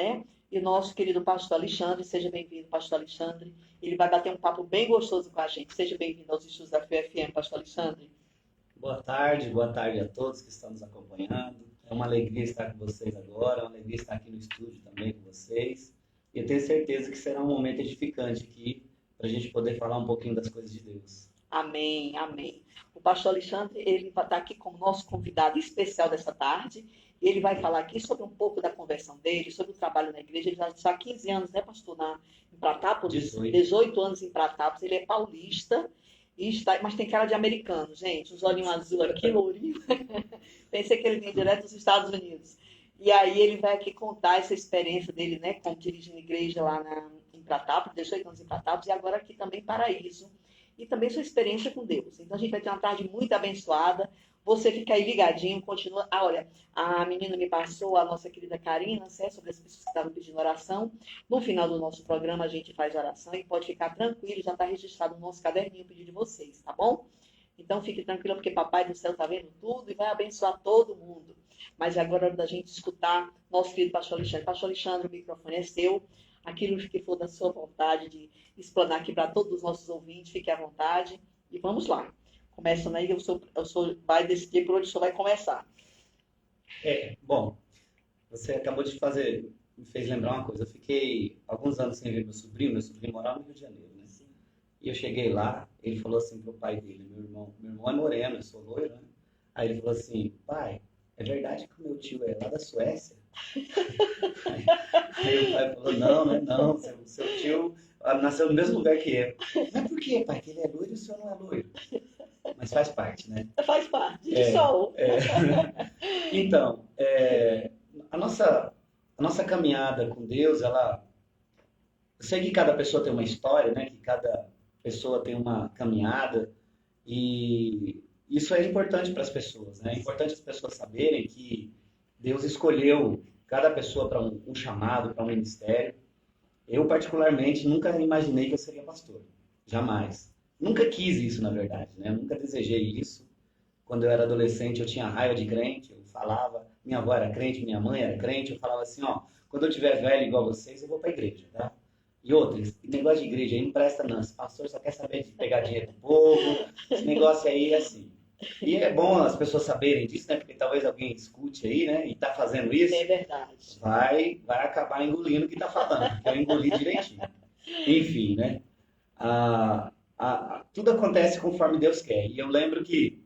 né? E o nosso querido pastor Alexandre, seja bem-vindo, pastor Alexandre. Ele vai bater um papo bem gostoso com a gente. Seja bem-vindo aos estudos da FUFM, pastor Alexandre. Boa tarde a todos que estão nos acompanhando. É uma alegria estar com vocês agora, é uma alegria estar aqui no estúdio também com vocês. E eu tenho certeza que será um momento edificante aqui para a gente poder falar um pouquinho das coisas de Deus. Amém, amém. O pastor Alexandre, ele vai estar aqui como nosso convidado especial dessa tarde. E ele vai falar aqui sobre um pouco da conversão dele, sobre o trabalho na igreja. Ele já está há 15 anos, né, pastor, em Pratápolis? 18 anos em Pratápolis. Ele é paulista, mas tem cara de americano, gente. Os olhinhos azul aqui, lourinho. Pensei que ele vinha direto dos Estados Unidos. E aí ele vai aqui contar essa experiência dele, né, como dirigindo igreja lá em Pratápolis, 18 anos em Pratápolis, e agora aqui também em Paraíso. E também sua experiência com Deus. Então a gente vai ter uma tarde muito abençoada. Você fica aí ligadinho, continua. Ah, olha, a menina me passou, a nossa querida Karina, sobre as pessoas que estavam pedindo oração. No final do nosso programa a gente faz oração e pode ficar tranquilo, já está registrado no nosso caderninho o pedido de vocês, tá bom? Então fique tranquilo, porque Papai do Céu está vendo tudo e vai abençoar todo mundo. Mas agora é hora da gente escutar nosso querido pastor Alexandre. Pastor Alexandre, o microfone é seu. Aquilo que for da sua vontade de explanar aqui para todos os nossos ouvintes, fique à vontade. E vamos lá. Começando aí, o senhor vai decidir por onde o senhor vai começar. Bom, você acabou de me fez lembrar uma coisa. Eu fiquei alguns anos sem ver meu sobrinho morava no Rio de Janeiro, né? Sim. E eu cheguei lá, ele falou assim pro pai dele, meu irmão é moreno, eu sou loiro, né? Aí ele falou assim, pai, é verdade que o meu tio é lá da Suécia? Aí o pai falou, não, seu tio nasceu no mesmo lugar que eu. Mas por quê, pai? Que ele é loiro e o senhor não é loiro? Mas faz parte, né? Faz parte, de sol. Então, a nossa caminhada com Deus, eu sei que cada pessoa tem uma história, né? Que cada pessoa tem uma caminhada e isso é importante para as pessoas, né? É importante as pessoas saberem que Deus escolheu cada pessoa para um chamado, para um ministério. Eu, particularmente, nunca imaginei que eu seria pastor. Jamais. Nunca quis isso, na verdade, né? Nunca desejei isso. Quando eu era adolescente, eu tinha raiva de crente. Eu falava, minha avó era crente, minha mãe era crente. Eu falava assim, ó, quando eu tiver velho igual vocês, eu vou para a igreja, tá? E outros, negócio de igreja aí não presta não. Esse pastor só quer saber de pegar dinheiro do povo. Esse negócio aí é assim. E é bom as pessoas saberem disso, né? Porque talvez alguém escute aí, né? E tá fazendo isso. É verdade. Vai acabar engolindo o que tá falando, porque eu engoli direitinho. Enfim, né? Tudo acontece conforme Deus quer. E eu lembro que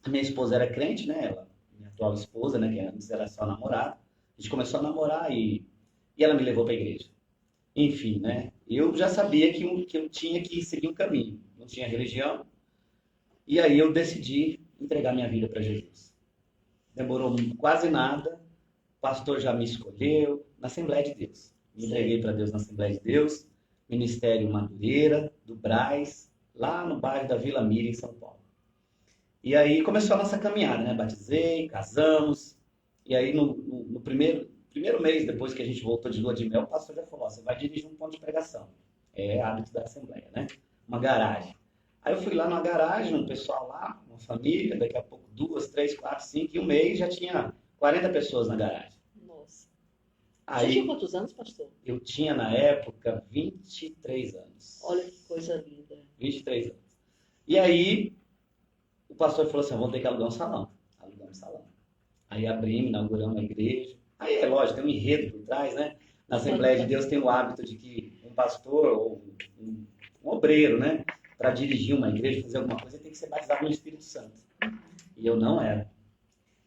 a minha esposa era crente, né? Minha atual esposa, né? Que antes era só namorada. A gente começou a namorar e ela me levou para a igreja. Enfim, né? Eu já sabia que eu tinha que seguir um caminho. Não tinha religião. E aí eu decidi entregar minha vida para Jesus. Demorou quase nada, o pastor já me escolheu na Assembleia de Deus. Me entreguei para Deus na Assembleia de Deus, Ministério Madureira, do Brás, lá no bairro da Vila Mira, em São Paulo. E aí começou a nossa caminhada, né? Batizei, casamos, e aí no primeiro mês depois que a gente voltou de lua de mel, o pastor já falou, você vai dirigir um ponto de pregação. É hábito da Assembleia, né? Uma garagem. Aí eu fui lá na garagem, um pessoal lá, uma família, daqui a pouco 2, 3, 4, 5, e um mês já tinha 40 pessoas na garagem. Nossa. Aí, você tinha quantos anos, pastor? Eu tinha, na época, 23 anos. Olha que coisa linda. 23 anos. E aí, o pastor falou assim, vamos ter que alugar um salão. Alugamos um salão. Aí abrimos, inauguramos a igreja. Aí, é lógico, tem um enredo por trás, né? Na Assembleia de Deus tem o hábito de que um pastor ou um obreiro, né? Para dirigir uma igreja, fazer alguma coisa, tem que ser batizado no Espírito Santo. E eu não era.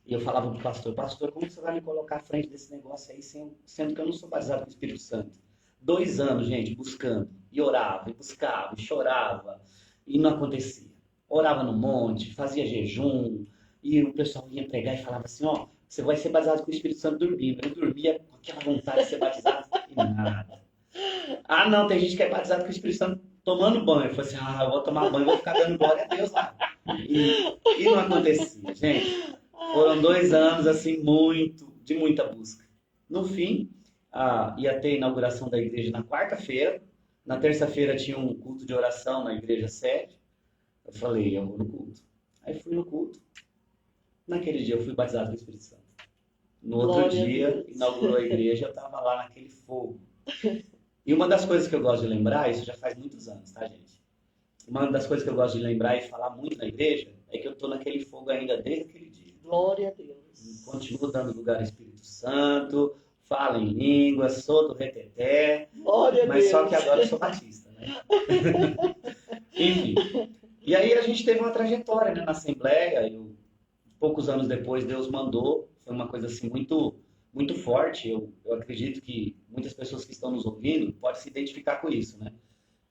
E eu falava pro pastor, como você vai me colocar à frente desse negócio aí, sendo que eu não sou batizado com o Espírito Santo? 2 anos, gente, buscando. E orava, e buscava, e chorava. E não acontecia. Orava no monte, fazia jejum. E o pessoal ia pregar e falava assim, ó, você vai ser batizado com o Espírito Santo dormindo. Eu dormia com aquela vontade de ser batizado e nada. Ah, não, tem gente que é batizado com o Espírito Santo tomando banho. Eu falei assim, eu vou tomar banho, vou ficar dando glória a Deus lá. E não acontecia, gente. Foram 2 anos, assim, de muita busca. No fim, ia ter a inauguração da igreja na quarta-feira. Na terça-feira tinha um culto de oração na igreja sede. Eu falei, eu vou no culto. Aí fui no culto. Naquele dia eu fui batizado com o Espírito Santo. No outro Glória a dia, Deus. inaugurou a igreja, eu estava lá naquele fogo. E uma das coisas que eu gosto de lembrar, isso já faz muitos anos, tá, gente? Uma das coisas que eu gosto de lembrar e falar muito na igreja é que eu estou naquele fogo ainda desde aquele dia. Glória a Deus. Continuo dando lugar ao Espírito Santo, falo em línguas, sou do reteté, Glória a mas Deus. só que agora eu sou batista, né? Enfim. E aí a gente teve uma trajetória, né, na Assembleia. Poucos anos depois, Deus mandou. Foi uma coisa assim muito, muito forte. Eu acredito que muitas pessoas que estão nos ouvindo podem se identificar com isso, né?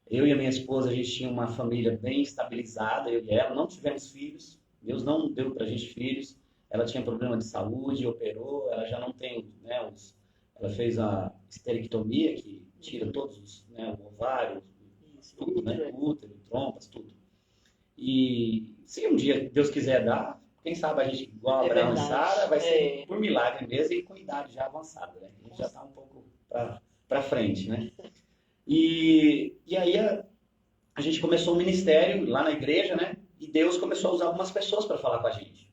Eu e a minha esposa, a gente tinha uma família bem estabilizada, eu e ela, não tivemos filhos. Deus não deu pra gente filhos. Ela tinha problema de saúde, operou, ela já não tem, né, ela fez a esterectomia, que tira todos os, né, o ovário, Isso, tudo, né, útero. útero, trompas, tudo. E se um dia Deus quiser dar, quem sabe a gente, igual É Abraão e verdade. Sara, vai ser É. por milagre mesmo e com idade já avançada, né? A gente já está um pouco para frente, né? E aí a gente começou um ministério lá na igreja, né? E Deus começou a usar algumas pessoas para falar com a gente.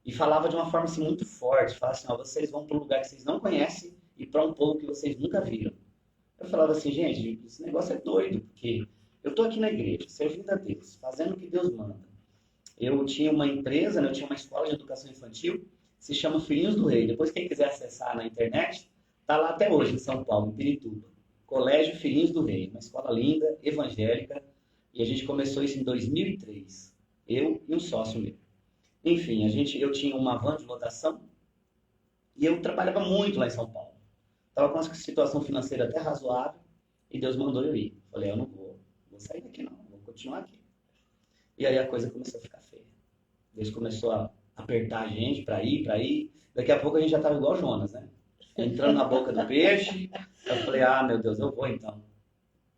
E falava de uma forma assim, muito forte. Falava assim, ó, vocês vão para um lugar que vocês não conhecem e para um povo que vocês nunca viram. Eu falava assim, gente, esse negócio é doido, porque eu estou aqui na igreja, servindo a Deus, fazendo o que Deus manda. Eu tinha uma empresa, né, eu tinha uma escola de educação infantil, se chama Filhinhos do Rei. Depois, quem quiser acessar na internet, está lá até hoje, em São Paulo, em Pirituba. Colégio Filhinhos do Rei, uma escola linda, evangélica, e a gente começou isso em 2003, eu e um sócio meu. Enfim, eu tinha uma van de lotação e eu trabalhava muito lá em São Paulo. Estava com uma situação financeira até razoável e Deus mandou eu ir. Falei, eu não vou sair daqui não, vou continuar aqui. E aí a coisa começou a ficar feia. Deus começou a apertar a gente para ir. Daqui a pouco a gente já estava igual Jonas, né? Entrando na boca do peixe. Eu falei, meu Deus, eu vou então.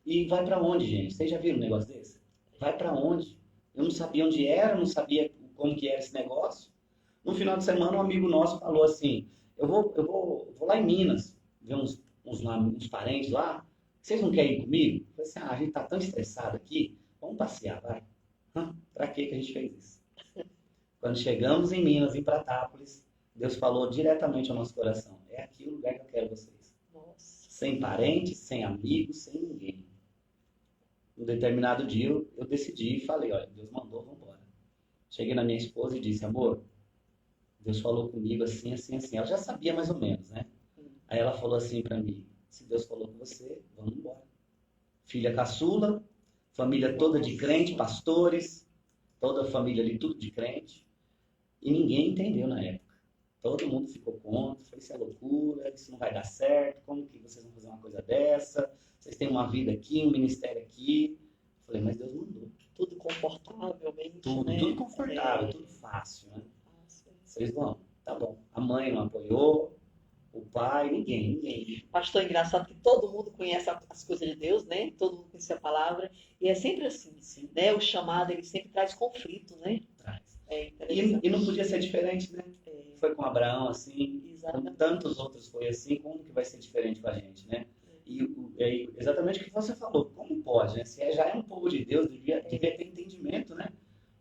E vai para onde, gente? Vocês já viram um negócio desse? Vai para onde? Eu não sabia onde era, não sabia como que era esse negócio. No final de semana, um amigo nosso falou assim, eu vou lá em Minas, ver uns parentes lá. Vocês não querem ir comigo? Eu falei assim, a gente tá tão estressado aqui, vamos passear, vai. Para que a gente fez isso? Quando chegamos em Minas, em Pratápolis, Deus falou diretamente ao nosso coração, é aqui o lugar que eu quero vocês. Nossa. Sem parentes, sem amigos, sem ninguém. Um determinado dia eu decidi e falei, olha, Deus mandou, vamos embora. Cheguei na minha esposa e disse, amor, Deus falou comigo assim, assim, assim. Ela já sabia mais ou menos, né? Aí ela falou assim para mim, se Deus falou com você, vamos embora. Filha caçula, família toda de crente, pastores, toda a família ali, tudo de crente. E ninguém entendeu na época. Todo mundo ficou contra, falou, isso é loucura, isso não vai dar certo, como que vocês vão fazer uma coisa dessa? Vocês têm uma vida aqui, um ministério aqui. Eu falei, mas Deus mandou. Tudo confortavelmente, Tudo, né? tudo confortável, tudo fácil, né? Fácil. Vocês vão, tá bom. A mãe não apoiou, o pai, ninguém. Pastor, é engraçado que todo mundo conhece as coisas de Deus, né? Todo mundo conhece a palavra. E é sempre assim, né? O chamado, ele sempre traz conflito, né? Traz. É interessante. E não podia ser diferente, né? Foi com Abraão assim, Exatamente. com tantos outros foi assim, como que vai ser diferente com a gente, né? E exatamente o que você falou, como pode, né? Se já é um povo de Deus, devia ter entendimento, né?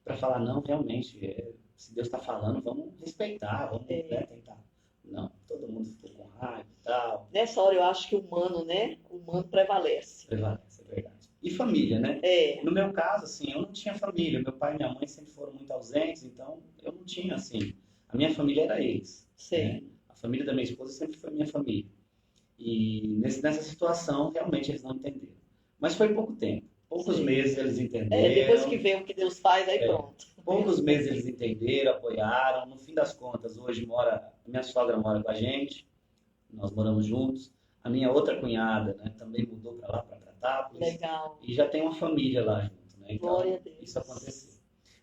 Para falar, não, realmente, se Deus está falando, vamos respeitar, vamos né, tentar. Não, todo mundo ficou com raiva e tal. Nessa hora eu acho que o humano, né? O humano prevalece. Prevalece, é verdade. E família, né? No meu caso, assim, eu não tinha família. Meu pai e minha mãe sempre foram muito ausentes, então eu não tinha, assim. A minha família era eles. Né? A família da minha esposa sempre foi minha família. E nessa situação, realmente eles não entenderam. Mas foi pouco tempo. Poucos meses eles entenderam. Depois que vê o que Deus faz, aí pronto. Poucos meses eles entenderam, apoiaram. No fim das contas, hoje a minha sogra mora com a gente. Nós moramos juntos. A minha outra cunhada, né, também mudou para lá, para Pratápolis. Legal. E já tem uma família lá junto, né? Então, glória a Deus. Isso aconteceu.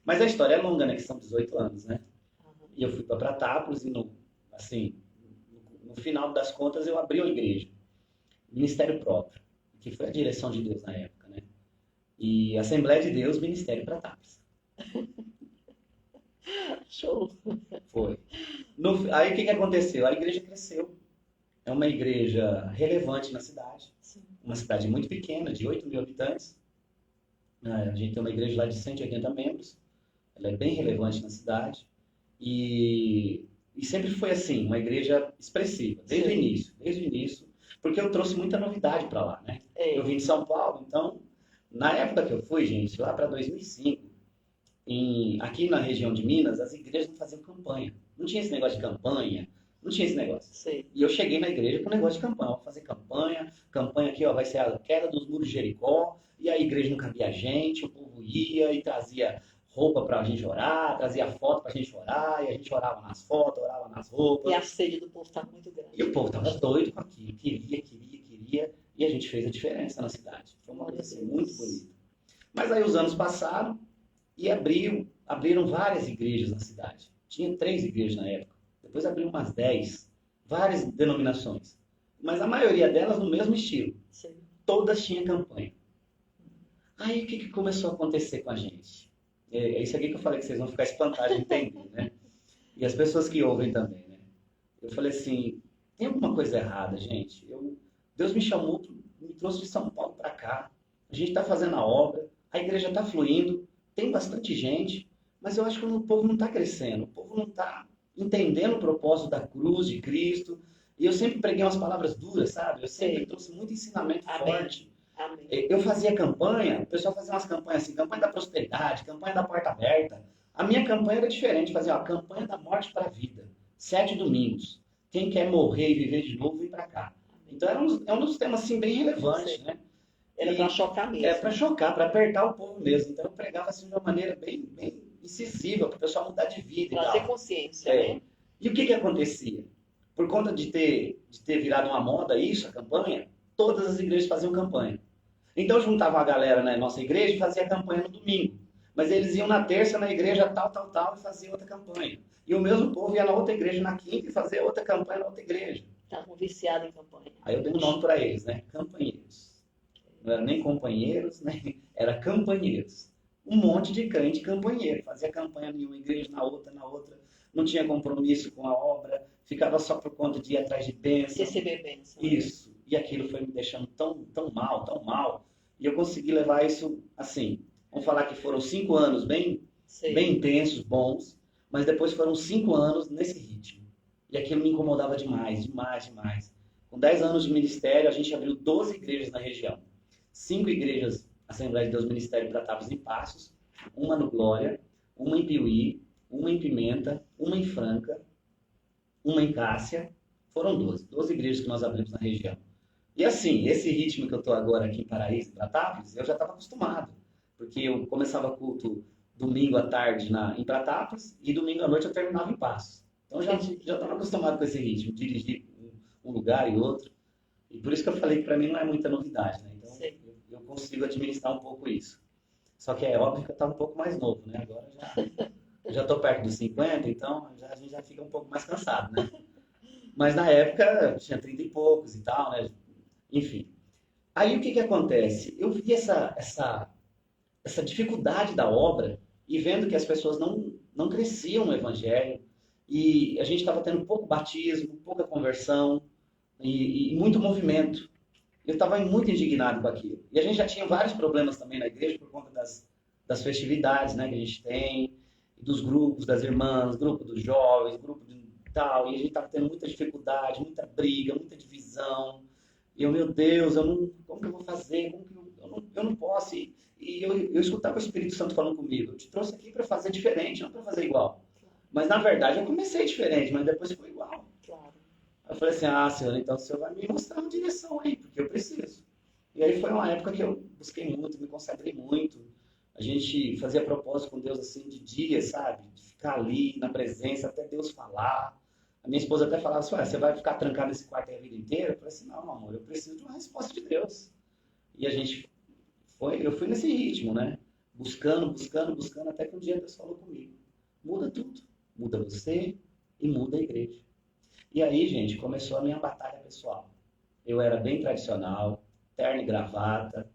Mas a história é longa, né? Que são 18 anos, né? E eu fui para Pratápolis e, no final das contas, eu abri uma igreja. Ministério próprio. Que foi a direção de Deus na época, né? E Assembleia de Deus, Ministério Pratápolis. Show. Foi. Aí o que aconteceu? A igreja cresceu. É uma igreja relevante na cidade. Sim. Uma cidade muito pequena, de 8 mil habitantes. A gente tem uma igreja lá de 180 membros. Ela é bem relevante na cidade. E E sempre foi assim, uma igreja expressiva, desde o início, porque eu trouxe muita novidade para lá, né? Eu vim de São Paulo, então, na época que eu fui, gente, lá para 2005, aqui na região de Minas, as igrejas não faziam campanha. Não tinha esse negócio de campanha, não tinha esse negócio. E eu cheguei na igreja com o negócio de campanha. Vou fazer campanha aqui, ó, vai ser a queda dos muros de Jericó, e a igreja não cabia gente, o povo ia e trazia roupa pra gente orar, trazia foto pra gente orar, e a gente orava nas fotos, orava nas roupas. E a sede do povo tá muito grande. E o povo tava doido com aquilo, queria, e a gente fez a diferença na cidade. Foi uma coisa assim, muito bonita. Mas aí os anos passaram e abriram várias igrejas na cidade. Tinha 3 igrejas na época. Depois abriu umas 10, várias denominações. Mas a maioria delas no mesmo estilo. Sim. Todas tinham campanha. Aí o que começou a acontecer com a gente? É isso aqui que eu falei que vocês vão ficar espantados de entender, né? E as pessoas que ouvem também, né? Eu falei assim, tem alguma coisa errada, gente. Deus me chamou, me trouxe de São Paulo para cá. A gente está fazendo a obra, a igreja está fluindo, tem bastante gente, mas eu acho que o povo não está crescendo, o povo não está entendendo o propósito da cruz de Cristo. E eu sempre preguei umas palavras duras, sabe? Eu sempre trouxe muito ensinamento forte. Amém. Eu fazia campanha, o pessoal fazia umas campanhas assim, campanha da prosperidade, campanha da porta aberta. A minha campanha era diferente, fazia a campanha da morte para a vida. 7 domingos. Quem quer morrer e viver de novo, vem para cá. Então é um dos temas assim, bem relevantes, né? Era para chocar mesmo. Para chocar, para apertar o povo mesmo. Então eu pregava assim de uma maneira bem incisiva, para o pessoal mudar de vida. Trazer consciência, né? E o que acontecia? Por conta de ter virado uma moda isso, a campanha, todas as igrejas faziam campanha. Então juntava a galera na nossa igreja e fazia campanha no domingo. Mas eles iam na terça na igreja tal e faziam outra campanha. E o mesmo povo ia na outra igreja na quinta e fazia outra campanha na outra igreja. Estavam viciados em campanha. Aí eu dei um nome para eles, né? Campanheiros. Não era nem companheiros, né? Era campanheiros. Um monte de crente campanheiro. Fazia campanha em uma igreja, na outra. Não tinha compromisso com a obra. Ficava só por conta de ir atrás de bênção. Receber bênção. Isso. E aquilo foi me deixando tão mal. E eu consegui levar isso assim. Vamos falar que foram 5 anos bem intensos, bons. Mas depois foram 5 anos nesse ritmo. E aquilo me incomodava demais. Com 10 anos de ministério, a gente abriu 12 igrejas na região. 5 igrejas, Assembleia de Deus Ministério para Taves e Passos, uma no Glória, uma em Piuí, uma em Pimenta, uma em Franca, uma em Cássia. Foram 12 igrejas que nós abrimos na região. E assim, esse ritmo que eu estou agora aqui em Paraíso, para Taves, eu já estava acostumado. Porque eu começava culto domingo à tarde em Pratápolis e domingo à noite eu terminava em Passos. Então já estava acostumado com esse ritmo, dirigir um lugar e outro. E por isso que eu falei que para mim não é muita novidade, né? Então eu consigo administrar um pouco isso. Só que é óbvio que eu estava um pouco mais novo, né? Agora eu já estou perto dos 50, então a gente já fica um pouco mais cansado, né? Mas na época eu tinha 30 e poucos e tal, né? Enfim. Aí o que acontece? Eu vi essa dificuldade da obra e vendo que as pessoas não cresciam no evangelho e a gente estava tendo pouco batismo, pouca conversão e muito movimento. Eu estava muito indignado com aquilo. E a gente já tinha vários problemas também na igreja por conta das festividades, né, que a gente tem, dos grupos das irmãs, grupo dos jovens, grupo de tal, e a gente estava tendo muita dificuldade, muita briga, muita divisão. E eu, meu Deus, como que eu vou fazer? Eu não posso. E eu escutava o Espírito Santo falando comigo, eu te trouxe aqui para fazer diferente, não para fazer igual. Mas na verdade eu comecei diferente, mas depois ficou igual. Claro. Aí eu falei assim, Senhor, então o Senhor vai me mostrar uma direção aí, porque eu preciso. E aí foi uma época que eu busquei muito, me consagrei muito. A gente fazia propósito com Deus assim de dia, sabe? De ficar ali na presença até Deus falar. A minha esposa até falava assim, você vai ficar trancado nesse quarto aí a vida inteira? Eu falei assim, não, amor, eu preciso de uma resposta de Deus. E eu fui nesse ritmo, né? Buscando, até que um dia Deus falou comigo. Muda tudo. Muda você e muda a igreja. E aí, gente, começou a minha batalha pessoal. Eu era bem tradicional, terno e gravata,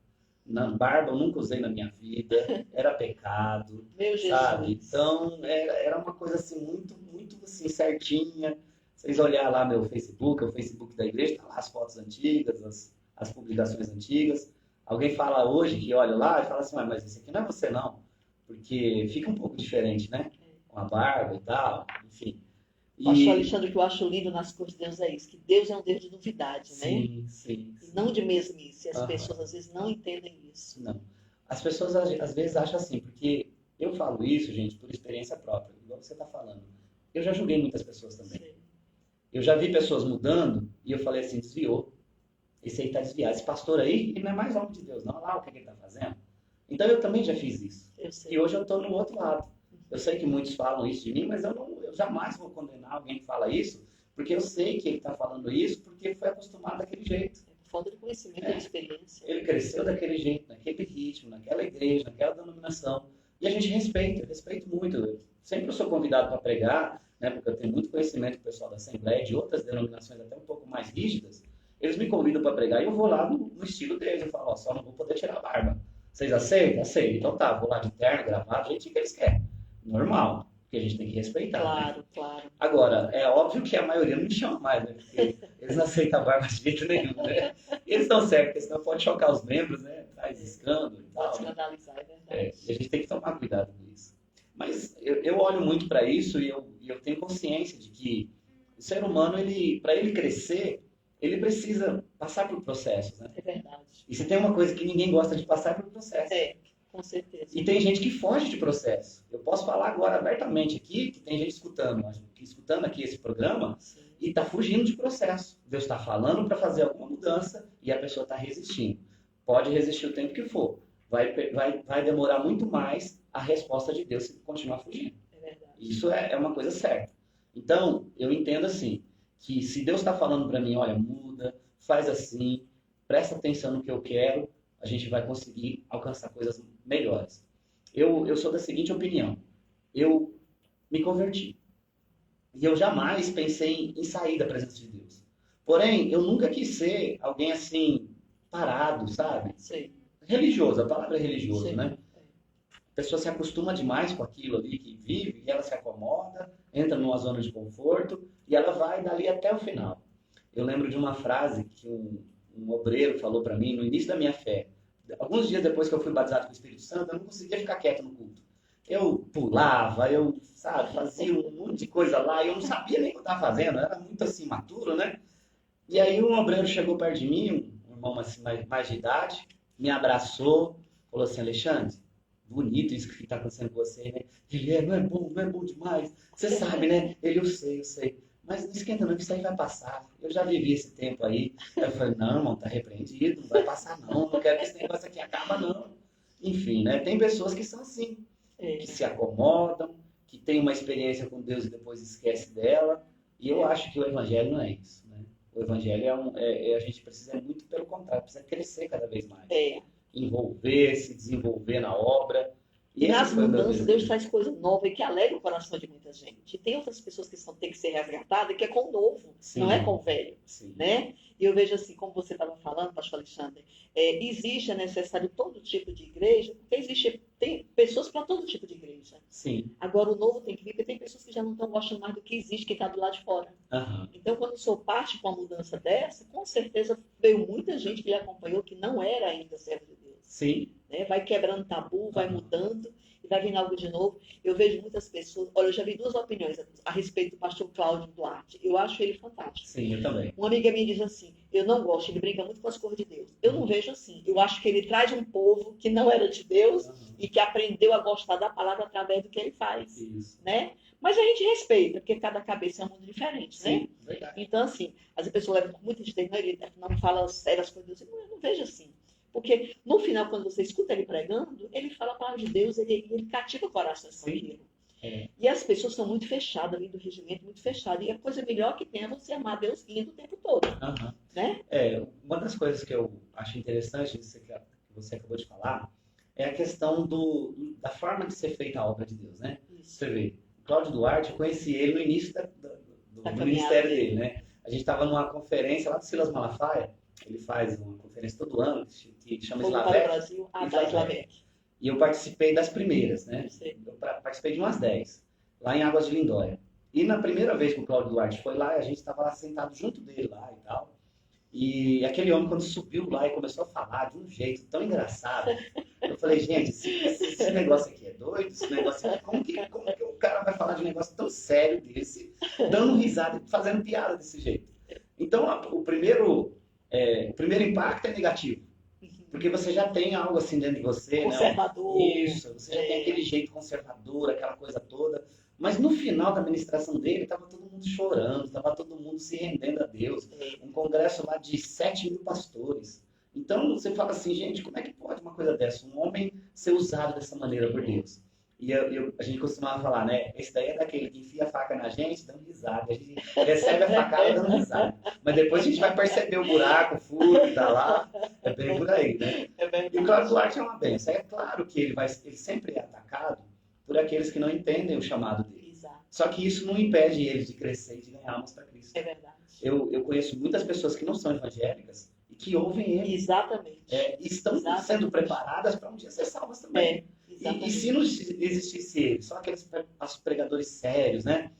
barba eu nunca usei na minha vida, era pecado, Meu sabe? Jesus. Então, era uma coisa assim, muito assim, certinha. Vocês olharem lá meu Facebook, é o Facebook da igreja, tá lá as fotos antigas, as publicações antigas. Alguém fala hoje que olha lá e fala assim, mas esse aqui não é você não, porque fica um pouco diferente, né? Com a barba e tal, enfim. Pastor Alexandre, o que eu acho lindo nas coisas de Deus é isso, que Deus é um Deus de novidade, né? Sim. E não de mesmice. As pessoas às vezes não entendem isso. Não. As pessoas às vezes acham assim, porque eu falo isso, gente, por experiência própria, igual você está falando. Eu já julguei muitas pessoas também. Sim. Eu já vi pessoas mudando e eu falei assim, desviou. Esse aí está desviado. Esse pastor aí, ele não é mais homem de Deus, não. Olha lá o que ele está fazendo. Então eu também já fiz isso. Eu sei. E hoje eu estou no outro lado. Eu sei que muitos falam isso de mim, mas eu jamais vou condenar alguém que fala isso, porque eu sei que ele está falando isso, porque foi acostumado daquele jeito. É por falta de conhecimento e de experiência. Ele cresceu daquele jeito, naquele ritmo, naquela igreja, naquela denominação. E a gente respeita, eu respeito muito. Eu sempre sou convidado para pregar, né, porque eu tenho muito conhecimento do pessoal da Assembleia, de outras denominações até um pouco mais rígidas. Eles me convidam para pregar e eu vou lá no estilo deles. Eu falo, ó, só não vou poder tirar a barba. Vocês aceitam? Aceitam. Então tá, vou lá de terno, gravado, do jeito que eles querem. Normal, porque a gente tem que respeitar. Claro, né? claro. Agora, é óbvio que a maioria não me chama mais, né? Porque eles não aceitam a barba de jeito nenhum, né? E eles estão certos, porque senão pode chocar os membros, né? Traz escândalo e tal. Pode escandalizar, é verdade. E a gente tem que tomar cuidado com isso. Mas eu olho muito para isso e eu tenho consciência de que o ser humano, para ele crescer, ele precisa passar por processos, né? É verdade. E se tem uma coisa que ninguém gosta de passar, é por processo. Com certeza. E tem gente que foge de processo. Eu posso falar agora abertamente aqui, que tem gente escutando aqui esse programa, Sim. e está fugindo de processo. Deus está falando para fazer alguma mudança e a pessoa está resistindo. Pode resistir o tempo que for. Vai demorar muito mais a resposta de Deus se continuar fugindo. É verdade. Isso é uma coisa certa. Então, eu entendo assim, que se Deus está falando para mim, olha, muda, faz assim, presta atenção no que eu quero, a gente vai conseguir alcançar coisas melhores. Eu sou da seguinte opinião. Eu me converti. E eu jamais pensei em sair da presença de Deus. Porém, eu nunca quis ser alguém assim, parado, sabe? Sim. Religioso, a palavra é religioso, Sim. né? A pessoa se acostuma demais com aquilo ali que vive, e ela se acomoda, entra numa zona de conforto, e ela vai dali até o final. Eu lembro de uma frase que um obreiro falou para mim no início da minha fé. Alguns dias depois que eu fui batizado com o Espírito Santo, eu não conseguia ficar quieto no culto. Eu pulava, fazia um monte de coisa lá, e eu não sabia nem o que eu estava fazendo, eu era muito assim, maturo, né? E aí um obreiro chegou perto de mim, um irmão assim, mais de idade, me abraçou, falou assim, Alexandre, bonito isso que está acontecendo com você, né? Ele não é bom demais. Você sabe, né? Ele, eu sei. Mas não esquenta não, que isso aí vai passar. Eu já vivi esse tempo aí. Aí eu falei, não, irmão, tá repreendido, não vai passar não quero que esse negócio aqui acabe não. Enfim, né? Tem pessoas que são assim, que se acomodam, que têm uma experiência com Deus e depois esquece dela. E eu acho que o evangelho não é isso, né? O evangelho a gente precisa muito pelo contrário, precisa crescer cada vez mais. Envolver, se desenvolver na obra. E nas mudanças, Deus traz coisa nova e que alegra o coração de muita gente. E tem outras pessoas que têm que ser resgatadas, que é com o novo, Sim. não é com o velho. Sim. Né? E eu vejo assim, como você estava falando, pastor Alexandre, é necessário todo tipo de igreja, porque tem pessoas para todo tipo de igreja. Sim. Agora o novo tem que vir, porque tem pessoas que já não estão gostando mais do que existe, que está do lado de fora. Uhum. Então, quando eu sou parte com uma mudança dessa, com certeza veio muita gente que lhe acompanhou que não era ainda servo de Deus. Sim. Né? Vai quebrando tabu, vai mudando e vai vindo algo de novo. Eu vejo muitas pessoas... Olha, eu já vi 2 opiniões a respeito do pastor Cláudio Duarte. Eu acho ele fantástico. Sim, eu também. Uma amiga minha diz assim, eu não gosto, ele brinca muito com as cores de Deus. Eu não vejo assim. Eu acho que ele traz um povo que não era de Deus e que aprendeu a gostar da palavra através do que ele faz. Isso. Né? Mas a gente respeita, porque cada cabeça é um mundo diferente, Sim, né? verdade. Então, assim, as pessoas levam com muita gente, ele não fala sério as coisas de Deus. Eu não vejo assim. Porque no final, quando você escuta ele pregando, ele fala a palavra de Deus, ele cativa o coração com aquilo. E as pessoas são muito fechadas ali do regimento, muito fechadas. E a coisa melhor que tem é você amar Deus rindo o tempo todo. Uhum. Né? Uma das coisas que eu acho interessante que você acabou de falar é a questão da forma de ser feita a obra de Deus, né? Isso. Você vê, o Cláudio Duarte, eu conheci ele no início do ministério dele, né? A gente estava numa conferência lá do Silas Malafaia, ele faz uma conferência todo ano, que chama Slavec. Brasil, da Slavec. E eu participei das primeiras, né? Eu participei de umas 10, lá em Águas de Lindóia. E na primeira vez que o Cláudio Duarte foi lá, a gente estava lá sentado junto dele lá e tal. E aquele homem, quando subiu lá e começou a falar de um jeito tão engraçado, eu falei, gente, esse negócio aqui é doido, esse negócio aqui, como que cara vai falar de um negócio tão sério desse, dando risada, fazendo piada desse jeito? Então, o primeiro impacto é negativo. Porque você já tem algo assim dentro de você, Conservador. né? Isso, você já tem aquele jeito conservador, aquela coisa toda. Mas no final da ministração dele, estava todo mundo chorando, estava todo mundo se rendendo a Deus. Um congresso lá de 7.000 pastores. Então, você fala assim, gente, como é que pode uma coisa dessa? Um homem ser usado dessa maneira por Deus. E a gente costumava falar, né? Esse daí é daquele que enfia a faca na gente, dando risada. A gente recebe a facada dando risada. Mas depois a gente vai perceber o buraco, o furo que tá lá. É bem por aí, né? E o Cláudio Duarte é uma benção. É claro que ele sempre é atacado por aqueles que não entendem o chamado dele. Exato. Só que isso não impede eles de crescer e de ganhar almas para Cristo. É verdade. Eu conheço muitas pessoas que não são evangélicas e que ouvem ele. Exatamente. E estão sendo preparadas para um dia ser salvas também. E se não existisse ele, só aqueles pregadores sérios, né?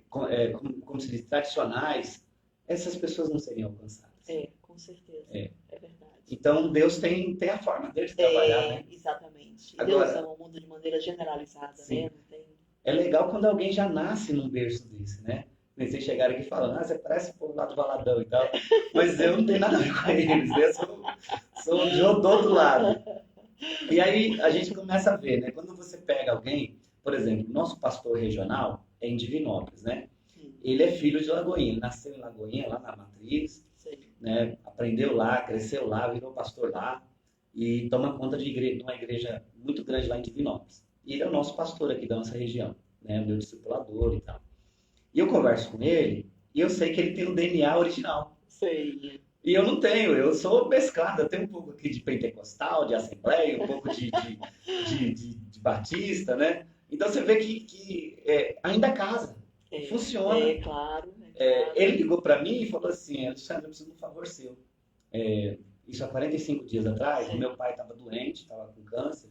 Como se diz, tradicionais, essas pessoas não seriam alcançadas. Com certeza. É verdade. Então, Deus tem a forma dele de trabalhar, né? Exatamente. Agora, Deus ama o mundo de maneira generalizada, sim. né? Não tem... É legal quando alguém já nasce num berço desse, né? Vocês chegaram aqui falando, você parece o povo lá do Valadão e tal. Mas eu não tenho nada a ver com eles, né? Eu sou do outro lado. E aí a gente começa a ver, né? Quando você pega alguém, por exemplo, nosso pastor regional é em Divinópolis, né? Ele é filho de Lagoinha, ele nasceu em Lagoinha, lá na Matriz, né? Aprendeu lá, cresceu lá, virou pastor lá e toma conta de uma igreja muito grande lá em Divinópolis. E ele é o nosso pastor aqui da nossa região, né? O meu discipulador e tal. E eu converso com ele e eu sei que ele tem o DNA original. Sei. E eu não tenho, eu sou mesclado, eu tenho um pouco aqui de pentecostal, de assembleia, um pouco de batista, né? Então você vê que ainda casa, funciona. Claro. Ele ligou para mim e falou assim, Alexandre, eu preciso de um favor seu. Isso há 45 dias atrás, o meu pai estava doente, estava com câncer,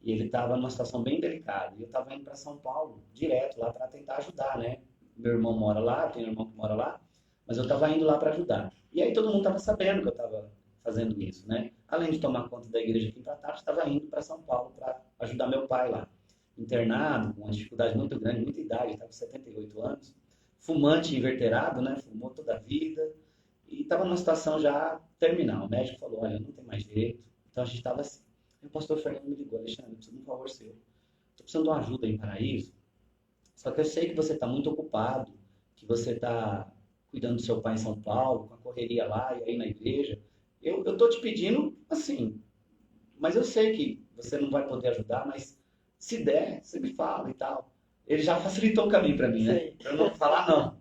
e ele estava numa situação bem delicada. E eu estava indo para São Paulo, direto, lá para tentar ajudar, né? Meu irmão mora lá, tem um irmão que mora lá, mas eu estava indo lá para ajudar. E aí todo mundo estava sabendo que eu estava fazendo isso, né? Além de tomar conta da igreja aqui em Pratápolis, estava indo para São Paulo para ajudar meu pai lá. Internado, com uma dificuldade muito grande, muita idade, estava com 78 anos. Fumante inverterado, né? Fumou toda a vida. E estava numa situação já terminal. O médico falou, olha, não tem mais jeito. Então a gente estava assim. E o pastor Fernando me ligou, Alexandre, eu preciso de um favor seu. Estou precisando de uma ajuda em Paraíso. Só que eu sei que você está muito ocupado, que você está cuidando do seu pai em São Paulo, com a correria lá e aí na igreja. Eu estou te pedindo, assim, mas eu sei que você não vai poder ajudar, mas se der, você me fala e tal. Ele já facilitou o caminho para mim, né? Para eu não falar não.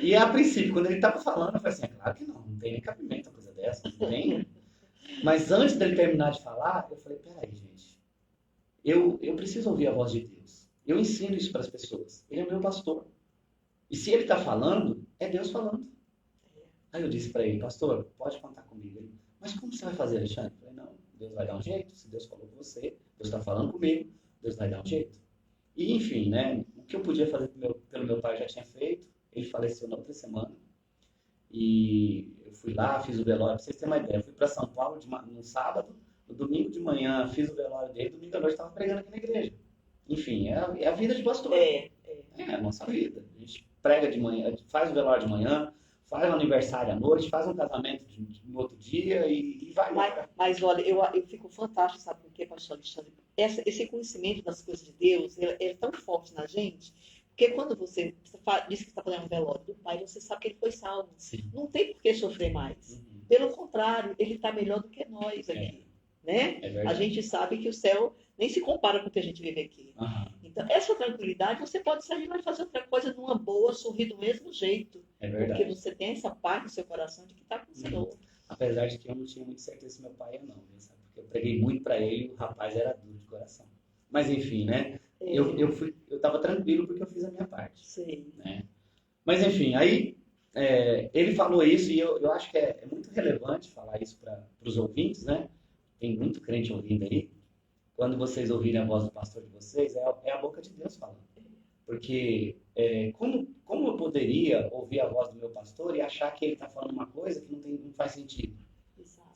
E a princípio, quando ele estava falando, eu falei assim, claro que não tem nem cabimento uma coisa dessa, não tem. Mas antes dele terminar de falar, eu falei, peraí, gente, eu preciso ouvir a voz de Deus. Eu ensino isso para as pessoas. Ele é o meu pastor. E se ele está falando, é Deus falando. Aí eu disse para ele, pastor, pode contar comigo. Ele, mas como você vai fazer, Alexandre? Eu falei, não, Deus vai dar um jeito. Se Deus falou com você, Deus está falando comigo, Deus vai dar um jeito. E enfim, né, o que eu podia fazer pelo meu pai eu já tinha feito. Ele faleceu na outra semana. E eu fui lá, fiz o velório. Pra vocês terem uma ideia, eu fui para São Paulo no sábado, no domingo de manhã fiz o velório dele, domingo à noite estava pregando aqui na igreja. Enfim, é a vida de pastor. É a nossa vida. A gente prega de manhã, faz o velório de manhã, faz um aniversário à noite, faz um casamento no outro dia e vai embora. Mas olha, eu fico fantástico, sabe por quê, pastor Alexandre? Esse conhecimento das coisas de Deus é tão forte na gente, porque quando você diz que está fazendo um velório do pai, você sabe que ele foi salvo. Sim. Não tem por que sofrer mais. Pelo contrário, ele está melhor do que nós aqui. Né? A gente sabe que o céu nem se compara com o que a gente vive aqui. Então, essa tranquilidade, você pode sair e vai fazer outra coisa numa boa, sorrir do mesmo jeito. Porque você tem essa paz no seu coração de que está com o Senhor. Apesar de que eu não tinha muita certeza se meu pai ia não, sabe? Porque eu preguei muito para ele e o rapaz era duro de coração. Mas enfim, né? Eu estava tranquilo porque eu fiz a minha parte. Sim. Né? Mas enfim, aí ele falou isso e eu acho que é muito relevante falar isso para os ouvintes, né? Tem muito crente ouvindo aí. Quando vocês ouvirem a voz do pastor de vocês, é a boca de Deus falando. Porque como eu poderia ouvir a voz do meu pastor e achar que ele está falando uma coisa que não faz sentido? Exato.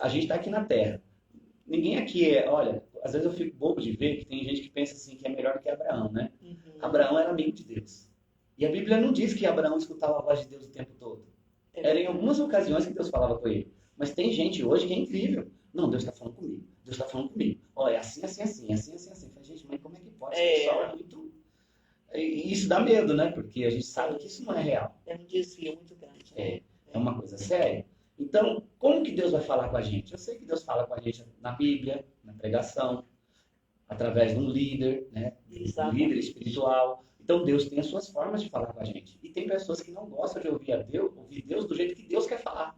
A gente está aqui na Terra. Ninguém aqui olha, às vezes eu fico bobo de ver que tem gente que pensa assim que é melhor que Abraão, né? Uhum. Abraão era amigo de Deus. E a Bíblia não diz que Abraão escutava a voz de Deus o tempo todo. Era em algumas ocasiões que Deus falava com ele. Mas tem gente hoje que é incrível. Não, Deus está falando comigo. Deus está falando comigo. Ó, é assim, assim, assim, assim, assim, assim. Falei, gente, mas como é que pode? Esse pessoal é muito... E isso dá medo, né? Porque a gente sabe que isso não é real. É um desvio muito grande. Né? É uma coisa séria. Então, como que Deus vai falar com a gente? Eu sei que Deus fala com a gente na Bíblia, na pregação, através de um líder, né? Um líder espiritual. Então, Deus tem as suas formas de falar com a gente. E tem pessoas que não gostam de ouvir Deus do jeito que Deus quer falar.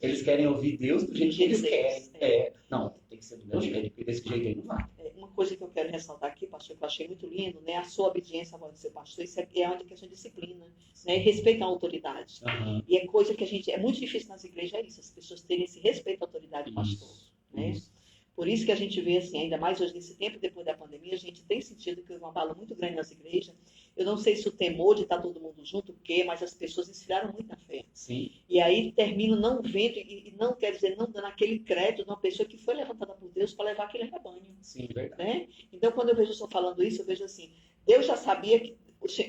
Eles querem ouvir Deus do jeito que eles querem. Não, tem que ser do meu jeito, porque desse jeito aí não vai. Uma coisa que eu quero ressaltar aqui, pastor, que eu achei muito lindo, né? A sua obediência à voz do seu pastor, isso é uma questão de disciplina, né? Respeito à autoridade. Uhum. E é coisa que é muito difícil nas igrejas, é isso, as pessoas terem esse respeito à autoridade do pastor, né? Por isso que a gente vê, assim, ainda mais hoje nesse tempo, depois da pandemia, a gente tem sentido que houve uma bala muito grande nas igrejas. Eu não sei se o temor de estar todo mundo junto, o quê, mas as pessoas esfriaram muito na fé. Sim. E aí terminam não vendo, e não quer dizer, não dando aquele crédito de uma pessoa que foi levantada por Deus para levar aquele rebanho. Sim, verdade. Né? Então, quando eu vejo o senhor falando isso, eu vejo assim, Deus já sabia que